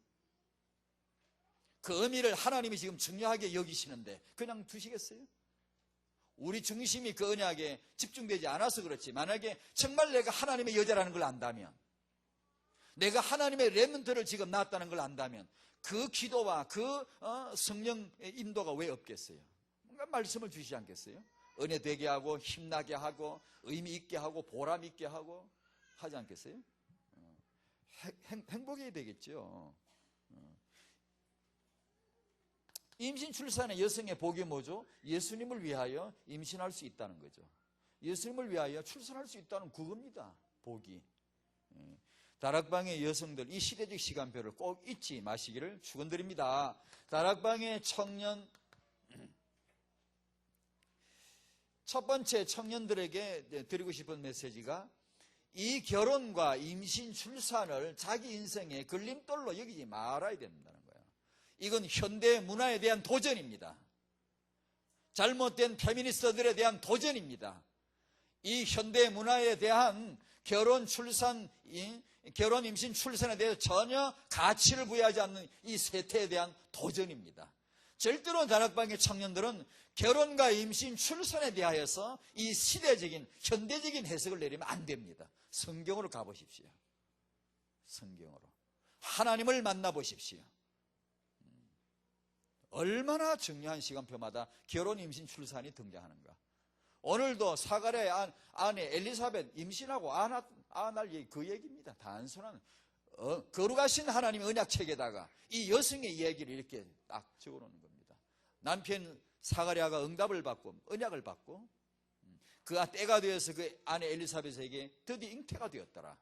그 의미를 하나님이 지금 중요하게 여기시는데 그냥 두시겠어요? 우리 중심이 그 언약에 집중되지 않아서 그렇지, 만약에 정말 내가 하나님의 여자라는 걸 안다면, 내가 하나님의 렘넌트를 지금 낳았다는 걸 안다면 그 기도와 그 성령 인도가 왜 없겠어요? 뭔가 말씀을 주시지 않겠어요? 은혜 되게 하고 힘나게 하고 의미 있게 하고 보람 있게 하고 하지 않겠어요? 행복이 되겠죠. 임신 출산의 여성의 복이 뭐죠? 예수님을 위하여 임신할 수 있다는 거죠. 예수님을 위하여 출산할 수 있다는 그겁니다. 복이. 다락방의 여성들, 이 시대적 시간표를 꼭 잊지 마시기를 축원드립니다. 다락방의 청년, 첫 번째 청년들에게 드리고 싶은 메시지가 이 결혼과 임신 출산을 자기 인생의 걸림돌로 여기지 말아야 된다는 거예요. 이건 현대 문화에 대한 도전입니다. 잘못된 페미니스트들에 대한 도전입니다. 이 현대 문화에 대한 결혼, 임신, 출산에 대해서 전혀 가치를 부여하지 않는 이 세태에 대한 도전입니다. 절대로 다락방의 청년들은 결혼과 임신, 출산에 대하여서 이 시대적인, 현대적인 해석을 내리면 안 됩니다. 성경으로 가보십시오. 성경으로. 하나님을 만나보십시오. 얼마나 중요한 시간표마다 결혼, 임신, 출산이 등장하는가. 오늘도 사가랴의 아내 엘리사벳 임신하고 안할 그 얘기입니다. 단순한 거룩하신 하나님의 언약책에다가 이 여성의 이야기를 이렇게 딱 적어놓는 겁니다. 남편 사가랴가 응답을 받고 언약을 받고 그 때가 되어서 그 아내 엘리사벳에게 드디어 잉태가 되었더라.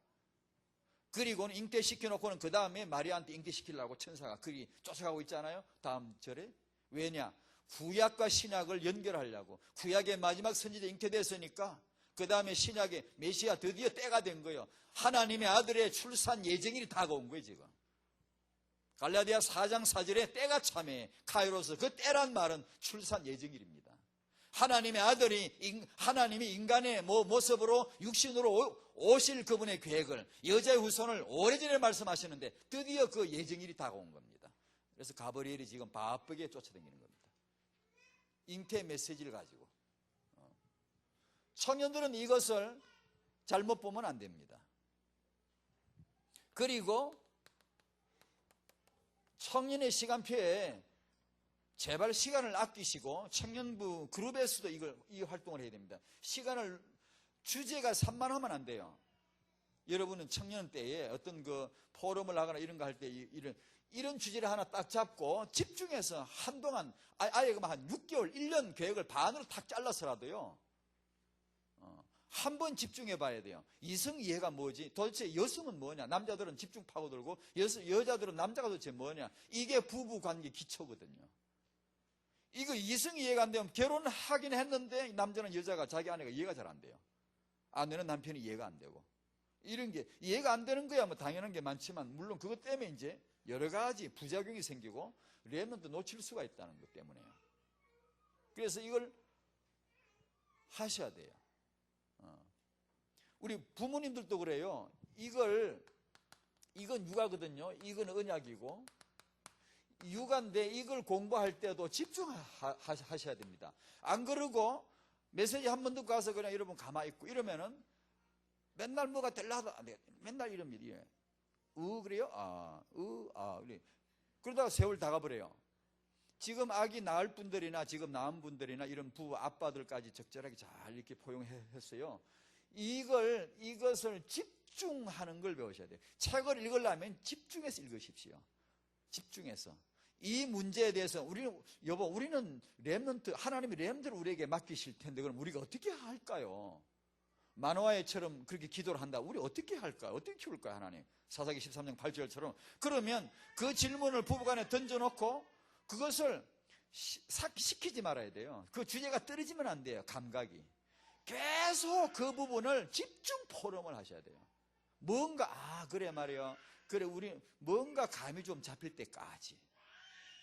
그리고는 잉태시켜놓고는 그 다음에 마리아한테 잉태시키려고 천사가 그리 쫓아가고 있잖아요. 다음 절에. 왜냐? 구약과 신약을 연결하려고. 구약의 마지막 선지자 잉태됐으니까 그 다음에 신약의 메시아 드디어 때가 된 거예요. 하나님의 아들의 출산 예정일이 다가온 거예요 지금. 갈라디아 4장 4절에 때가 참에 카이로스, 그 때란 말은 출산 예정일입니다. 하나님의 아들이, 하나님이 인간의 모습으로 육신으로 오실 그분의 계획을, 여자의 후손을 오래전에 말씀하시는데 드디어 그 예정일이 다가온 겁니다. 그래서 가브리엘이 지금 바쁘게 쫓아다니는 겁니다. 잉태 메시지를 가지고. 청년들은 이것을 잘못 보면 안 됩니다. 그리고 청년의 시간표에 제발 시간을 아끼시고 청년부 그룹에서도 이 활동을 해야 됩니다. 시간을, 주제가 산만하면 안 돼요. 여러분은 청년 때에 어떤 그 포럼을 하거나 이런 거 할 때 이런 주제를 하나 딱 잡고 집중해서 한동안 아예 한 6개월, 1년 계획을 반으로 탁 잘라서라도요. 한번 집중해 봐야 돼요. 이성 이해가 뭐지? 도대체 여성은 뭐냐? 남자들은 집중 파고들고 여자들은 남자가 도대체 뭐냐? 이게 부부 관계 기초거든요. 이거 이성 이해가 안 되면 결혼하긴 했는데 남자는 여자가 자기 아내가 이해가 잘 안 돼요. 아내는 남편이 이해가 안 되고. 이런 게 이해가 안 되는 거야 뭐 당연한 게 많지만 물론 그것 때문에 이제 여러 가지 부작용이 생기고 렘넌트 놓칠 수가 있다는 것 때문에요. 그래서 이걸 하셔야 돼요. 우리 부모님들도 그래요. 이건 육아거든요. 이건 언약이고 육아인데 이걸 공부할 때도 집중하셔야 됩니다. 안 그러고 메시지 한 번 듣고 가서 그냥 여러분 가만히 있고 이러면은 맨날 뭐가 될라도 안 돼. 맨날 이럽니다. 그래요? 그래. 그러다가 세월 다 가버려요. 지금 아기 낳을 분들이나 지금 낳은 분들이나 이런 부부 아빠들까지 적절하게 잘 이렇게 포용했어요. 이것을 집중하는 걸 배우셔야 돼요. 책을 읽으려면 집중해서 읽으십시오. 집중해서. 이 문제에 대해서 우리는 렘넌트, 하나님이 렘넌트를 우리에게 맡기실 텐데 그럼 우리가 어떻게 할까요? 마노아처럼 그렇게 기도를 한다. 우리 어떻게 할까요? 어떻게 키울까요, 하나님? 사사기 13장 8절처럼. 그러면 그 질문을 부부간에 던져놓고 그것을 시키지 말아야 돼요. 그 주제가 떨어지면 안 돼요, 감각이. 계속 그 부분을 집중 포럼을 하셔야 돼요. 뭔가, 그래 말이야. 그래, 우리 뭔가 감이 좀 잡힐 때까지.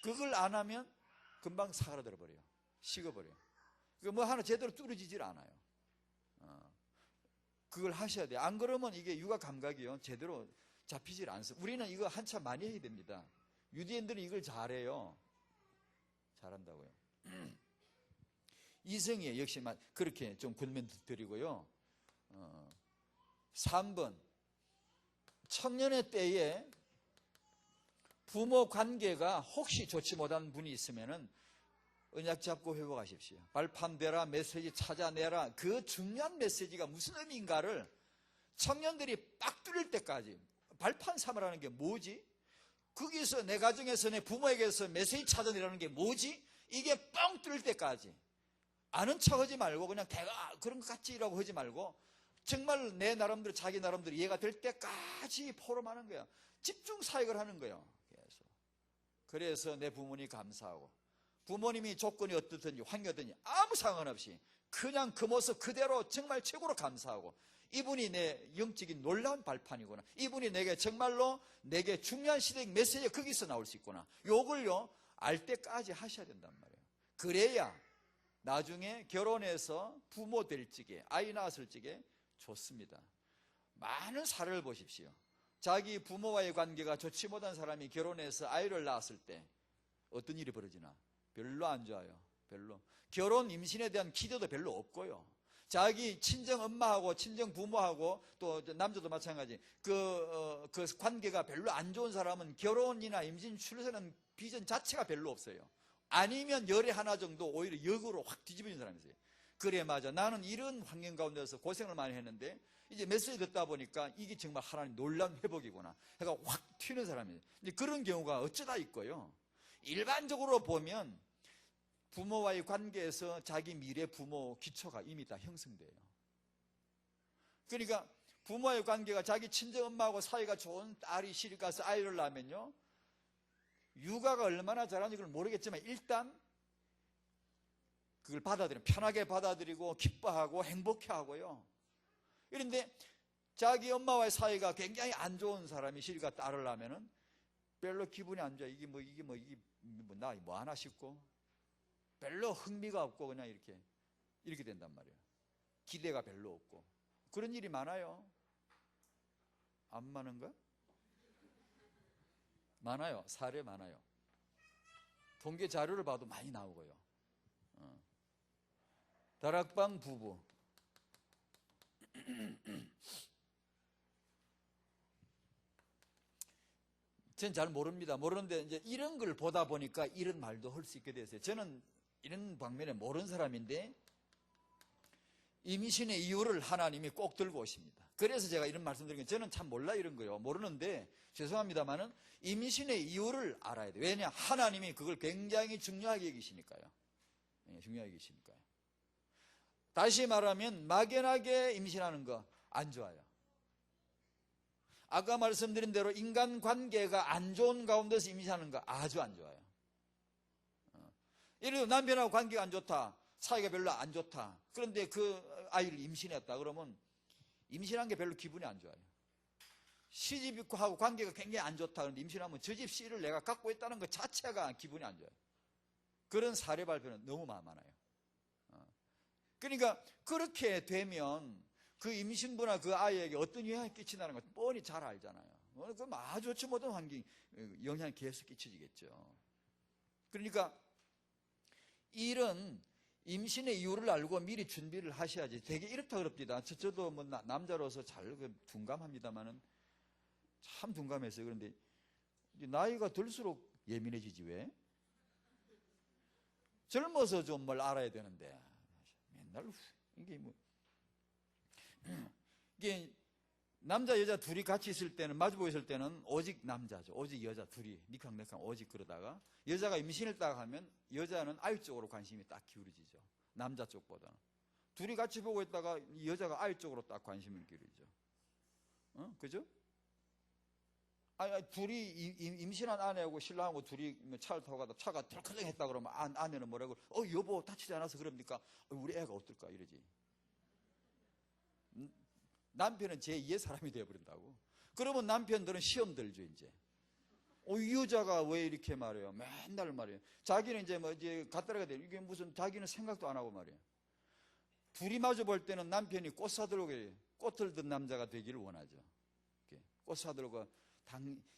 그걸 안 하면 금방 사그라들어 버려요. 식어버려요. 뭐 하나 제대로 뚫어지질 않아요. 그걸 하셔야 돼요. 안 그러면 이게 육아 감각이요. 제대로 잡히질 않습니다. 우리는 이거 한참 많이 해야 됩니다. 유대인들은 이걸 잘해요. 잘한다고요. 이성이에요. 역시 그렇게 좀 권면 드리고요. 3번. 청년의 때에 부모 관계가 혹시 좋지 못한 분이 있으면은 언약 잡고 회복하십시오. 발판되라, 메시지 찾아내라. 그 중요한 메시지가 무슨 의미인가를 청년들이 빡 뚫릴 때까지 발판 삼으라는 게 뭐지? 거기서 내 가정에서 내 부모에게서 메시지 찾아내라는 게 뭐지? 이게 뻥 뚫릴 때까지 아는 척 하지 말고 그냥 대가 그런 것 같지라고 하지 말고 정말 내 나름대로 자기 나름대로 이해가 될 때까지 포럼하는 거야. 집중 사역을 하는 거예요. 그래서 내 부모님 감사하고 부모님이 조건이 어떻든지 환경이든지 아무 상관없이 그냥 그 모습 그대로 정말 최고로 감사하고 이분이 내 영적인 놀라운 발판이구나. 이분이 정말로 내게 중요한 시대의 메시지가 거기서 나올 수 있구나. 요걸요 알 때까지 하셔야 된단 말이에요. 그래야 나중에 결혼해서 부모 될 적에 아이 낳았을 적에 좋습니다. 많은 사례를 보십시오. 자기 부모와의 관계가 좋지 못한 사람이 결혼해서 아이를 낳았을 때 어떤 일이 벌어지나? 별로 안 좋아요. 별로. 결혼 임신에 대한 기대도 별로 없고요. 자기 친정 엄마하고 친정 부모하고 또 남자도 마찬가지 그 관계가 별로 안 좋은 사람은 결혼이나 임신 출산은 비전 자체가 별로 없어요. 아니면 열에 하나 정도 오히려 역으로 확 뒤집어진 사람이 있어요. 그래 맞아. 나는 이런 환경 가운데서 고생을 많이 했는데 이제 메시지 듣다 보니까 이게 정말 하나님 놀라운 회복이구나. 해가 확 튀는 사람이에요. 그런 경우가 어쩌다 있고요. 일반적으로 보면 부모와의 관계에서 자기 미래 부모 기초가 이미 다 형성돼요. 그러니까 부모와의 관계가 자기 친정 엄마하고 사이가 좋은 딸이 시집 가서 아이를 낳으면요. 육아가 얼마나 잘하는지 그걸 모르겠지만 일단 그걸 편하게 받아들이고 기뻐하고 행복해하고요. 그런데 자기 엄마와의 사이가 굉장히 안 좋은 사람이 시집 가서 딸을 낳으면은 별로 기분이 안 좋아. 이게 나 뭐 하나 싶고, 별로 흥미가 없고, 그냥 이렇게 된단 말이에요. 기대가 별로 없고. 그런 일이 많아요. 안 많은가? 많아요. 사례 많아요. 통계 자료를 봐도 많이 나오고요. 다락방 부부. 전 잘 모릅니다. 모르는데 이제 이런 걸 보다 보니까 이런 말도 할 수 있게 됐어요. 저는 이런 방면에 모르는 사람인데 임신의 이유를 하나님이 꼭 들고 오십니다. 그래서 제가 이런 말씀드리는 게 저는 참 몰라 이런 거요. 모르는데 죄송합니다만은 임신의 이유를 알아야 돼요. 왜냐? 하나님이 그걸 굉장히 중요하게 여기시니까요. 중요하게 여기시니까요. 다시 말하면 막연하게 임신하는 거 안 좋아요. 아까 말씀드린 대로 인간관계가 안 좋은 가운데서 임신하는 거 아주 안 좋아요. 예를 들어 남편하고 관계가 안 좋다. 사이가 별로 안 좋다. 그런데 그 아이를 임신했다. 그러면 임신한 게 별로 기분이 안 좋아요. 시집하고 관계가 굉장히 안 좋다. 그런데 임신하면 저 집 씨를 내가 갖고 있다는 것 자체가 기분이 안 좋아요. 그런 사례 발표는 너무 많아요. 그러니까 그렇게 되면 그 임신부나 그 아이에게 어떤 영향이 끼친다는 걸 뻔히 잘 알잖아요. 그럼 아주 좋지 못한 환경, 영향이 계속 끼쳐지겠죠. 그러니까 이런 임신의 이유를 알고 미리 준비를 하셔야지. 되게 이렇다 그럽니다. 저도 뭐 남자로서 잘 둔감합니다만은 참 둔감했어요. 그런데 나이가 들수록 예민해지지 왜? 젊어서 좀 뭘 알아야 되는데 맨날 이게 남자 여자 둘이 같이 있을 때는 마주보고 있을 때는 오직 남자죠. 오직 여자 둘이 니캉니캉 오직 그러다가 여자가 임신했다가 하면 여자는 아이 쪽으로 관심이 딱 기울어지죠. 남자 쪽보다는. 둘이 같이 보고 있다가 여자가 아이 쪽으로 딱 관심을 기울이죠. 그죠? 둘이 임신한 아내하고 신랑하고 둘이 차를 타고 가다 차가 덜컹 했다 그러면 아내는 뭐라고? 여보 다치지 않아서 그럽니까? 우리 애가 어떨까? 이러지. 남편은 제2의 사람이 되어버린다고. 그러면 남편들은 시험 들죠, 이제. 이 여자가 왜 이렇게 말해요? 맨날 말해요. 자기는 이제 갖다가 돼. 이게 무슨 자기는 생각도 안 하고 말이에요. 둘이 마주 볼 때는 남편이 꽃 사들고 꽃을 든 남자가 되기를 원하죠. 꽃 사들고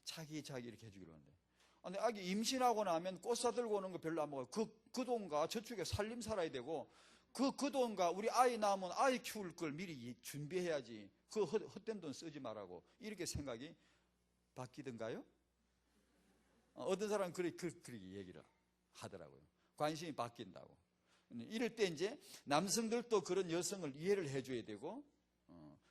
자기 이렇게 해주기를 원해요. 근데 아기 임신하고 나면 꽃 사들고 오는 거 별로 안 먹어요. 그 돈과 저축에 살림 살아야 되고 그 돈과 우리 아이 낳으면 아이 키울 걸 미리 준비해야지. 그 헛된 돈 쓰지 말라고. 이렇게 생각이 바뀌던가요? 어떤 사람은 그렇게 얘기를 하더라고요. 관심이 바뀐다고. 이럴 때 이제 남성들도 그런 여성을 이해를 해줘야 되고,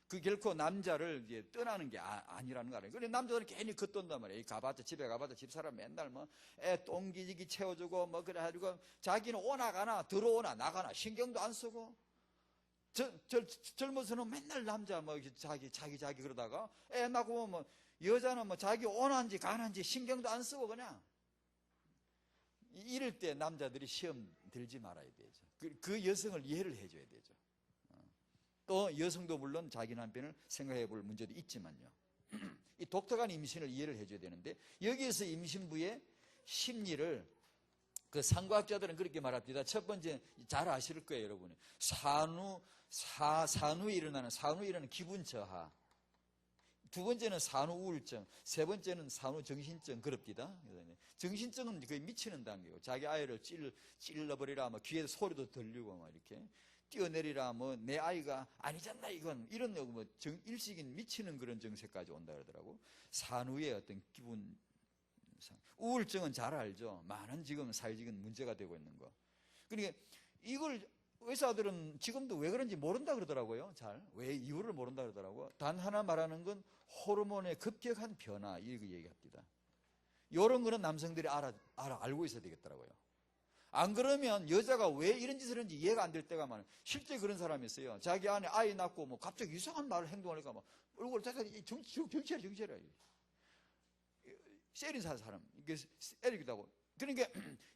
그 결코 남자를 이제 떠나는 게 아니라는 거 알아요. 그런데 남자들은 괜히 겉돈단 말이에요. 집에 가봤자 집사람 맨날 애 똥기지기 채워주고 그래 가지고 자기는 오나 가나 들어오나 나가나 신경도 안 쓰고, 젊어서는 맨날 남자 자기 그러다가 애 낳고 여자는 자기 오난지 가난지 신경도 안 쓰고 그냥. 이럴 때 남자들이 시험 들지 말아야 되죠. 그 여성을 이해를 해줘야 되죠. 또 여성도 물론 자기 남편을 생각해 볼 문제도 있지만요. 이 독특한 임신을 이해를 해줘야 되는데, 여기에서 임신부의 심리를 그 상과학자들은 그렇게 말합니다. 첫 번째 잘 아실 거예요, 여러분이. 산후에 일어나는 기분 저하. 두 번째는 산후 우울증, 세 번째는 산후 정신증 그럽니다. 정신증은 거의 미치는 단계고, 자기 아이를 찔러버리라, 귀에 소리도 들리고 이렇게 뛰어내리라, 내 아이가 아니잖아, 이런 일시적인 미치는 그런 증세까지 온다 그러더라고. 산후의 어떤 기분. 우울증은 잘 알죠. 많은 지금 사회적인 문제가 되고 있는 거. 그러니까 이걸 의사들은 지금도 왜 그런지 모른다 그러더라고요. 왜 이유를 모른다 그러더라고요. 단 하나 말하는 건 호르몬의 급격한 변화, 이렇게 얘기합니다. 이런 거는 남성들이 알고 있어야 되겠더라고요. 안 그러면 여자가 왜 이런 짓을 하는지 이해가 안 될 때가 많아요. 실제 그런 사람이 있어요. 자기 안에 아이 낳고 갑자기 이상한 말을 행동하니까 얼굴 정치해라. 세린 사람, 이게 세리기도 하고. 그러니까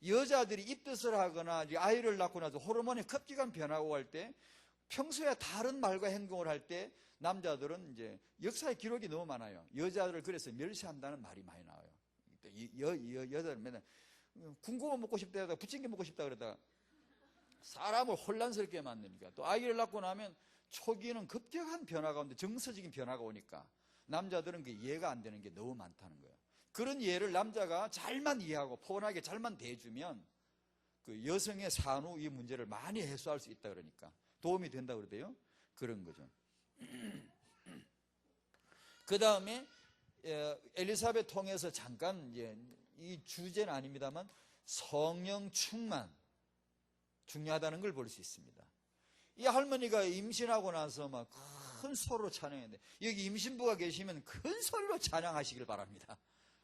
여자들이 입덧을 하거나 아이를 낳고 나서 호르몬의 급격한 변화가 할 때, 평소에 다른 말과 행동을 할 때 남자들은 이제 역사의 기록이 너무 많아요. 여자들을 그래서 멸시한다는 말이 많이 나와요. 여자는 맨날 군고만 먹고 싶다 그러다가 부침개 먹고 싶다 그러다가 사람을 혼란스럽게 만드니까, 또 아이를 낳고 나면 초기에는 급격한 변화 가운데 정서적인 변화가 오니까 남자들은 그 이해가 안 되는 게 너무 많다는 거예요. 그런 이해를 남자가 잘만 이해하고 포근하게 잘만 대해주면 그 여성의 산후 이 문제를 많이 해소할 수 있다 그러니까 도움이 된다 그러대요. 그런 거죠. 그 다음에 엘리사벳 통해서 잠깐 이 주제는 아닙니다만 성령 충만 중요하다는 걸 볼 수 있습니다. 이 할머니가 임신하고 나서 막 큰 소리로 찬양했는데, 여기 임신부가 계시면 큰 소리로 찬양하시길 바랍니다.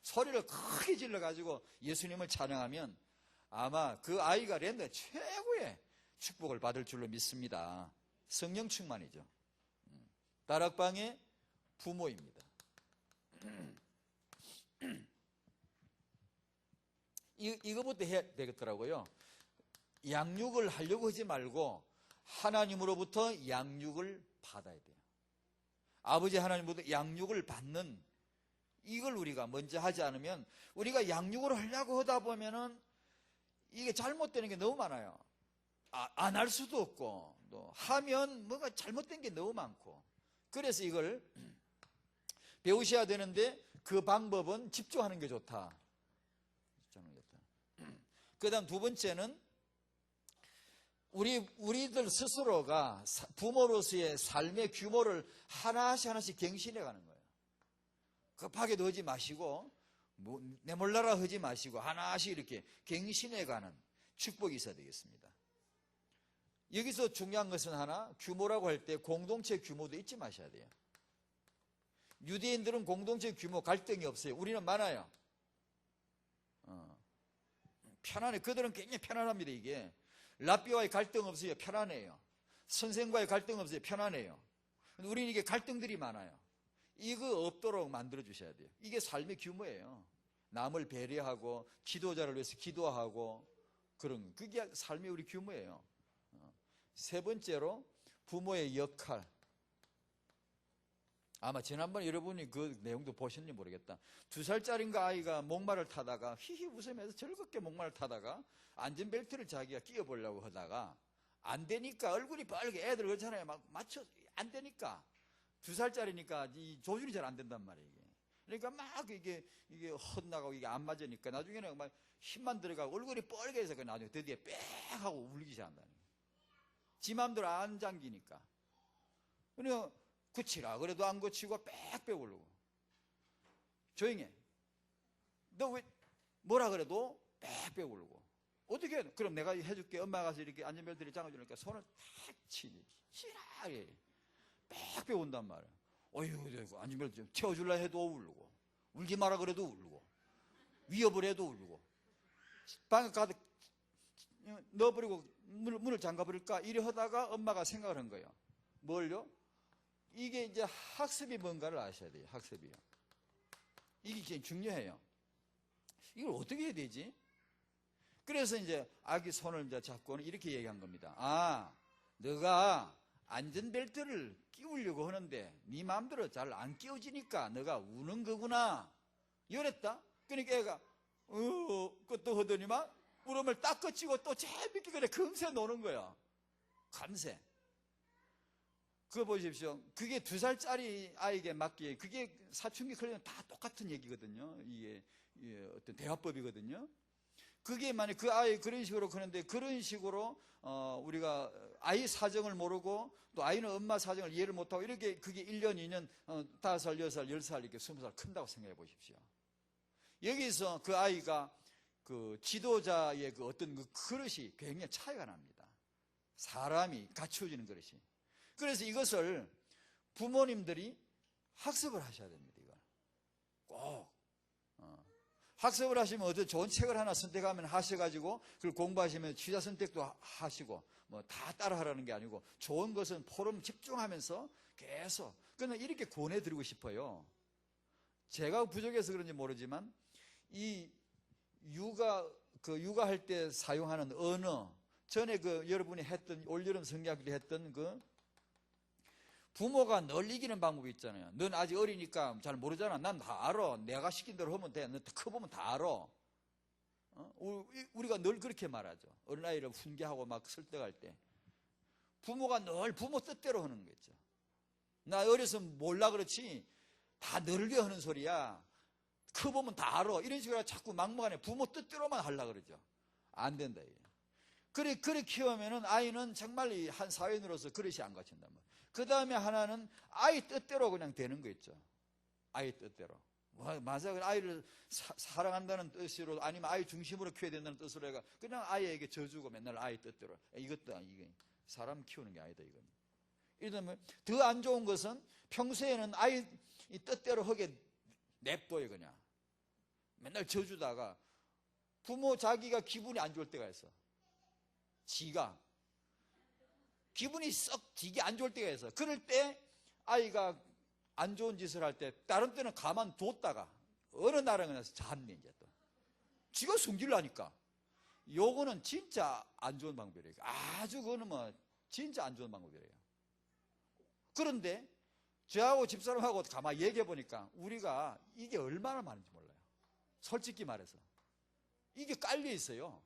소리를 크게 질러가지고 예수님을 찬양하면 아마 그 아이가 랜드 최고의 축복을 받을 줄로 믿습니다. 성령 충만이죠. 다락방의 부모입니다. 이거부터 해야 되겠더라고요. 양육을 하려고 하지 말고 하나님으로부터 양육을 받아야 돼요. 아버지 하나님으로부터 양육을 받는, 이걸 우리가 먼저 하지 않으면, 우리가 양육을 하려고 하다 보면은 이게 잘못되는 게 너무 많아요. 안 할 수도 없고, 또 하면 뭔가 잘못된 게 너무 많고. 그래서 이걸 배우셔야 되는데, 그 방법은 집중하는 게 좋다. 그 다음 두 번째는 우리들 스스로가 부모로서의 삶의 규모를 하나씩 갱신해 가는 거예요. 급하게도 하지 마시고, 내몰라라 하지 마시고, 하나씩 이렇게 갱신해 가는 축복이 있어야 되겠습니다. 여기서 중요한 것은 하나, 규모라고 할 때 공동체 규모도 잊지 마셔야 돼요. 유대인들은 공동체 규모 갈등이 없어요. 우리는 많아요. 편안해. 그들은 굉장히 편안합니다. 이게 랍비와의 갈등 없어요. 편안해요. 선생과의 갈등 없어요. 편안해요. 우리는 이게 갈등들이 많아요. 이거 없도록 만들어 주셔야 돼요. 이게 삶의 규모예요. 남을 배려하고 지도자를 위해서 기도하고 그런, 그게 삶의 우리 규모예요. 세 번째로 부모의 역할. 아마 지난번에 여러분이 그 내용도 보셨는지 모르겠다. 2살짜리인가 아이가 목마를 타다가 히히 웃으면서 즐겁게 목마를 타다가 안전벨트를 자기가 끼워보려고 하다가 안 되니까 얼굴이 빨개. 애들 그렇잖아요. 막 맞춰 안 되니까 2살짜리니까 이 조준이 잘 안 된단 말이에요. 그러니까 막 이게 헛나가고 이게 안 맞으니까 나중에는 막 힘만 들어가고 얼굴이 빨개져서 나중에 드디어 빽 하고 울기 시작한다는 거예요. 지 맘대로 안 잠기니까. 그러니까 고치라 그래도 안 고치고 빽빽 울고. 조용해. 너 왜 뭐라 그래도 빽빽 울고. 어떻게 해? 그럼 내가 해줄게. 엄마가 가서 이렇게 안전벨트를 잠가주니까 손을 탁 치니 치라게 빽빽 운단 말이야. 어휴, 안전벨트 좀 채워줄라 해도 울고, 울지 마라 그래도 울고, 위협을 해도 울고, 방에 가득 넣어버리고 문을 잠가버릴까 이래 하다가 엄마가 생각을 한 거예요. 뭘요? 이게 이제 학습이 뭔가를 아셔야 돼요. 학습이요. 이게 제일 중요해요. 이걸 어떻게 해야 되지? 그래서 이제 아기 손을 이제 잡고는 이렇게 얘기한 겁니다. 너가 안전벨트를 끼우려고 하는데 네 마음대로 잘 안 끼워지니까 너가 우는 거구나. 이랬다. 그러니까 애가 또 하더니만 울음을 딱 그치고 또 재밌게 그래 금세 노는 거야. 감세. 그거 보십시오. 그게 2살짜리 아이에게 맞기에 그게 사춘기 클리는 다 똑같은 얘기거든요. 이게 어떤 대화법이거든요. 그게 만약 그 아이 그런 식으로 크는데 그런 식으로 우리가 아이 사정을 모르고 또 아이는 엄마 사정을 이해를 못하고 이렇게 그게 1년, 2년, 5살, 6살, 10살 이렇게 20살 큰다고 생각해 보십시오. 여기서 그 아이가 그 지도자의 그 어떤 그 그릇이 굉장히 차이가 납니다. 사람이 갖추어지는 그릇이. 그래서 이것을 부모님들이 학습을 하셔야 됩니다. 이걸 꼭 학습을 하시면 어떤 좋은 책을 하나 선택하면 하셔가지고 그걸 공부하시면 취사 선택도 하시고 뭐 다 따라하라는 게 아니고 좋은 것은 포럼 집중하면서 계속. 그러나 이렇게 권해드리고 싶어요. 제가 부족해서 그런지 모르지만 이 육아할 때 사용하는 언어, 전에 그 여러분이 했던 올여름 성경학교 때 했던 그 부모가 널 이기는 방법이 있잖아요. 넌 아직 어리니까 잘 모르잖아. 난 다 알아. 내가 시킨 대로 하면 돼. 너 커보면 다 알아. 우리가 늘 그렇게 말하죠. 어린아이를 훈계하고 막 설득할 때. 부모가 늘 부모 뜻대로 하는 거죠. 나 어려서 몰라 그렇지 다 널게 하는 소리야. 커보면 다 알아. 이런 식으로 자꾸 막무가내 부모 뜻대로만 하려고 그러죠. 안 된다. 그래 키우면은 아이는 정말 한 사회인으로서 그릇이 안 갖춘단 말이에요. 그 다음에 하나는 아이 뜻대로 그냥 되는 거 있죠. 아이 뜻대로. 맞아. 아이를 사랑한다는 뜻으로 아니면 아이 중심으로 키워야 된다는 뜻으로 해가 그냥 아이에게 져주고 맨날 아이 뜻대로. 이것도 이게 사람 키우는 게 아니다 이건. 이러면 더 안 좋은 것은 평소에는 아이 뜻대로 하게 냅둬요 그냥. 맨날 져주다가 부모 자기가 기분이 안 좋을 때가 있어. 지가 기분이 썩 되게 안 좋을 때가 있어. 그럴 때 아이가 안 좋은 짓을 할 때 다른 때는 가만뒀다가 어느 날은 그냥 잡네 이제 또. 지가 성질나니까. 요거는 진짜 안 좋은 방법이에요. 아주 그거는 뭐 진짜 안 좋은 방법이에요. 그런데 저하고 집사람하고 가만히 얘기해 보니까 우리가 이게 얼마나 많은지 몰라요. 솔직히 말해서 이게 깔려 있어요.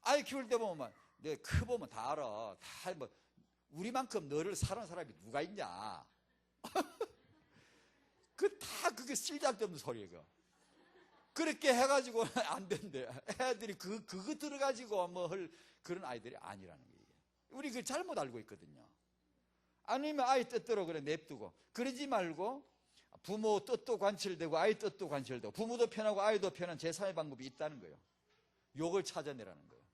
아이 키울 때 보면 내 커보면 다 알아. 다 뭐 우리만큼 너를 사는 사람이 누가 있냐. 그게 쓸데없는 소리예요. 그렇게 해가지고 안 된대. 애들이 그거 들어가지고 뭐 할 그런 아이들이 아니라는 거예요. 우리 그걸 잘못 알고 있거든요. 아니면 아이 뜻대로 그래 냅두고 그러지 말고 부모 뜻도 관철되고 아이 뜻도 관철되고 부모도 편하고 아이도 편한 제3의 방법이 있다는 거예요. 요걸 찾아내라는 거예요.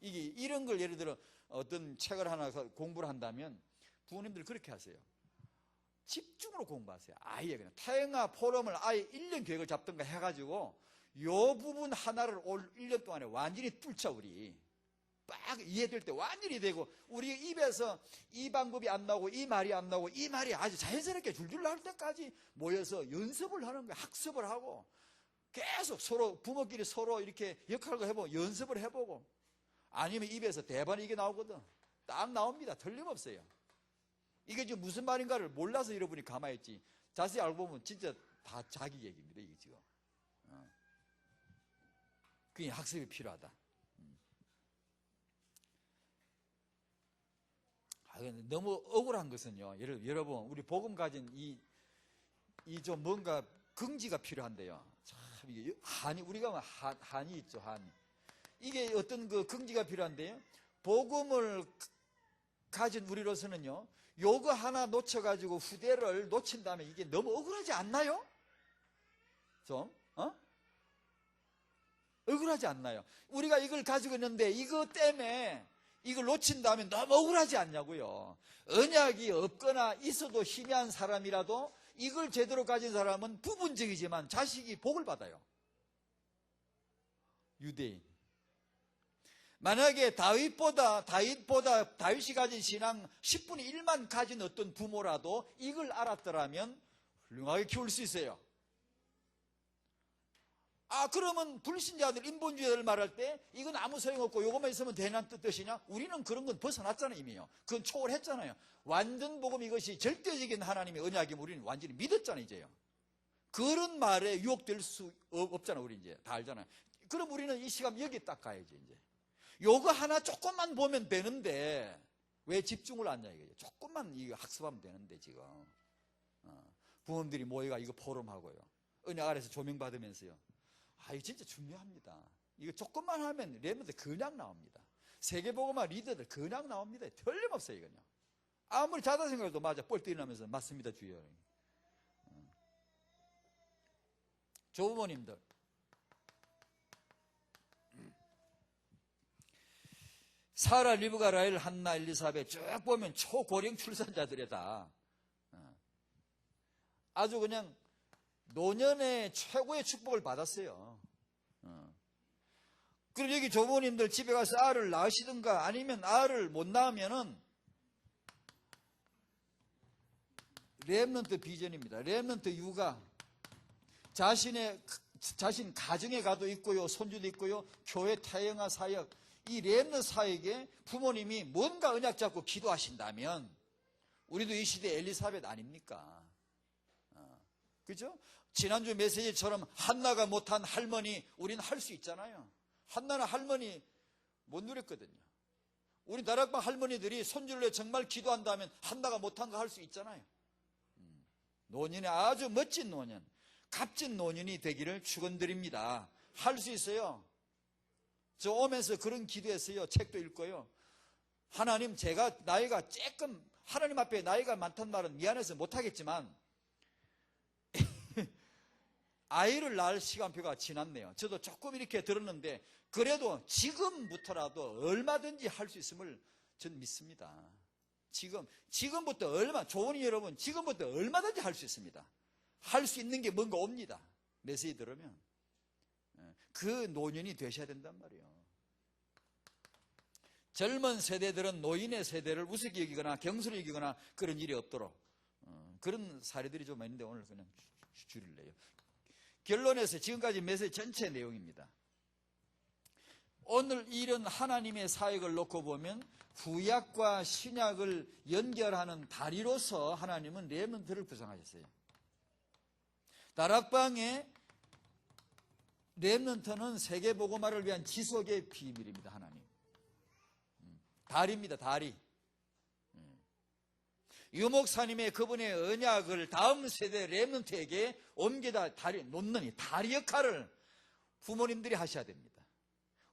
이런 걸 예를 들어 어떤 책을 하나 공부를 한다면 부모님들 그렇게 하세요. 집중으로 공부하세요. 아예 그냥 태영아 포럼을 아예 1년 계획을 잡든가 해가지고 요 부분 하나를 올 1년 동안에 완전히 뚫자 우리. 막 이해될 때 완전히 되고 우리 입에서 이 방법이 안 나오고 이 말이 안 나오고 이 말이 아주 자연스럽게 줄줄 나올 때까지 모여서 연습을 하는 거예요. 학습을 하고 계속 서로 부모끼리 서로 이렇게 역할을 해보고 연습을 해보고 아니면 입에서 대반이 이게 나오거든. 딱 나옵니다. 틀림없어요. 이게 지금 무슨 말인가를 몰라서 여러분이 가만히 있지 자세히 알고 보면 진짜 다 자기 얘기입니다. 이게 지금. 그게 학습이 필요하다. 너무 억울한 것은요. 여러분 우리 복음 가진 이 좀 뭔가 긍지가 필요한데요. 참 이게 우리가 한이 있죠. 한이. 이게 어떤 그 긍지가 필요한데요. 복음을 가진 우리로서는요. 요거 하나 놓쳐가지고 후대를 놓친다면 이게 너무 억울하지 않나요? 좀 억울하지 않나요? 우리가 이걸 가지고 있는데 이거 때문에 이걸 놓친다면 너무 억울하지 않냐고요. 언약이 없거나 있어도 희미한 사람이라도 이걸 제대로 가진 사람은 부분적이지만 자식이 복을 받아요. 유대인. 만약에 다윗이 가진 신앙 10분의 1만 가진 어떤 부모라도 이걸 알았더라면 훌륭하게 키울 수 있어요. 그러면 불신자들, 인본주의자들 말할 때 이건 아무 소용없고 이것만 있으면 되는 뜻이냐? 우리는 그런 건 벗어났잖아요, 이미요. 그건 초월했잖아요. 완전 복음 이것이 절대적인 하나님의 언약이면 우리는 완전히 믿었잖아요, 이제요. 그런 말에 유혹될 수 없잖아요, 우리 이제. 다 알잖아요. 그럼 우리는 이 시간 여기 딱 가야지, 이제. 요거 하나 조금만 보면 되는데, 왜 집중을 안 하냐, 이거죠. 조금만 이거 학습하면 되는데, 지금. 부모님들이 모여가 이거 포럼하고요. 은혜 아래서 조명받으면서요. 이거 진짜 중요합니다. 이거 조금만 하면 렘넌트 그냥 나옵니다. 세계복음화 리더들 그냥 나옵니다. 틀림없어요, 이건요. 아무리 자다 생각해도 맞아. 뻘떡 일어나면서 맞습니다, 주여. 조부모님들. 사라, 리브가, 라헬, 한나, 엘리사벳 쭉 보면 초고령 출산자들이다. 아주 그냥 노년의 최고의 축복을 받았어요. 그럼 여기 조부모님들 집에 가서 알을 낳으시든가 아니면 알을 못 낳으면은 렘넌트 비전입니다. 렘넌트 육아. 자신 가정에 가도 있고요. 손주도 있고요. 교회 태영아 사역. 이 렘넌트 사역에 부모님이 뭔가 언약 잡고 기도하신다면 우리도 이 시대 엘리사벳 아닙니까? 그죠? 지난주 메시지처럼 한나가 못한 할머니 우리는 할 수 있잖아요. 한나는 할머니 못 누렸거든요. 우리 다락방 할머니들이 손주를 위해 정말 기도한다면 한나가 못한 거 할 수 있잖아요. 노년이 아주 멋진 노년, 값진 노년이 되기를 축원드립니다. 할 수 있어요. 저 오면서 그런 기도했어요. 책도 읽고요. 하나님, 제가 나이가 조금 하나님 앞에 나이가 많단 말은 미안해서 못하겠지만 아이를 낳을 시간표가 지났네요. 저도 조금 이렇게 들었는데 그래도 지금부터라도 얼마든지 할 수 있음을 전 믿습니다. 지금부터 조은이 여러분, 지금부터 얼마든지 할 수 있습니다. 할 수 있는 게 뭔가 옵니다. 메시지 들으면. 그 노년이 되셔야 된단 말이에요. 젊은 세대들은 노인의 세대를 우습게 여기거나 경솔히 여기거나 그런 일이 없도록 그런 사례들이 좀 있는데 오늘 그냥 줄일래요. 결론에서 지금까지 메시지 전체 내용입니다. 오늘 이런 하나님의 사역을 놓고 보면 구약과 신약을 연결하는 다리로서 하나님은 렘넌트를 구성하셨어요. 다락방의 렘넌트는 세계복음화를 위한 지속의 비밀입니다. 하나님 다리입니다. 다리. 유목사님의 그분의 언약을 다음 세대 렘넌트에게 옮기다 놓는 이 다리 역할을 부모님들이 하셔야 됩니다.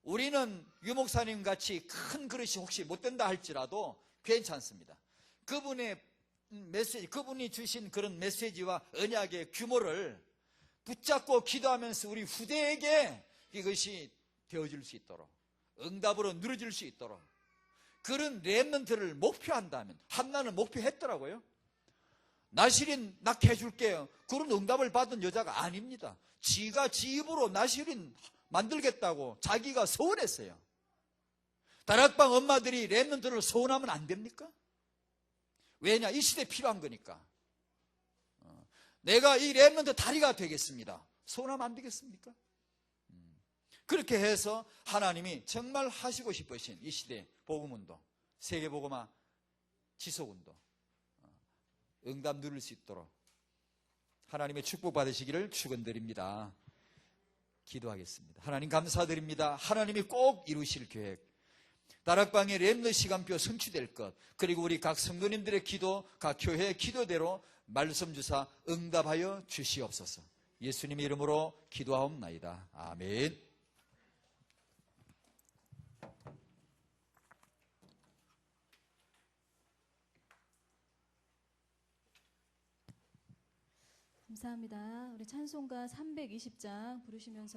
우리는 유목사님 같이 큰 그릇이 혹시 못 된다 할지라도 괜찮습니다. 그분의 메시지, 그분이 주신 그런 메시지와 언약의 규모를 붙잡고 기도하면서 우리 후대에게 이것이 되어질 수 있도록 응답으로 누려질 수 있도록 그런 렘넌트를 목표한다면 한나는 목표했더라고요. 나실인 낳게 해줄게요. 그런 응답을 받은 여자가 아닙니다. 지가 지 입으로 나실인 만들겠다고 자기가 서운했어요. 다락방 엄마들이 렘넌트를 서운하면 안 됩니까? 왜냐? 이 시대에 필요한 거니까. 내가 이 렘넌트 다리가 되겠습니다. 서운하면 안 되겠습니까? 그렇게 해서 하나님이 정말 하시고 싶으신 이 시대 복음운동, 세계복음화 지속운동 응답 누릴 수 있도록 하나님의 축복 받으시기를 축원드립니다. 기도하겠습니다. 하나님 감사드립니다. 하나님이 꼭 이루실 계획, 다락방의 렘넌트 시간표 성취될 것, 그리고 우리 각 성도님들의 기도, 각 교회의 기도대로 말씀 주사 응답하여 주시옵소서. 예수님의 이름으로 기도하옵나이다. 아멘. 감사합니다. 우리 찬송가 320장 부르시면서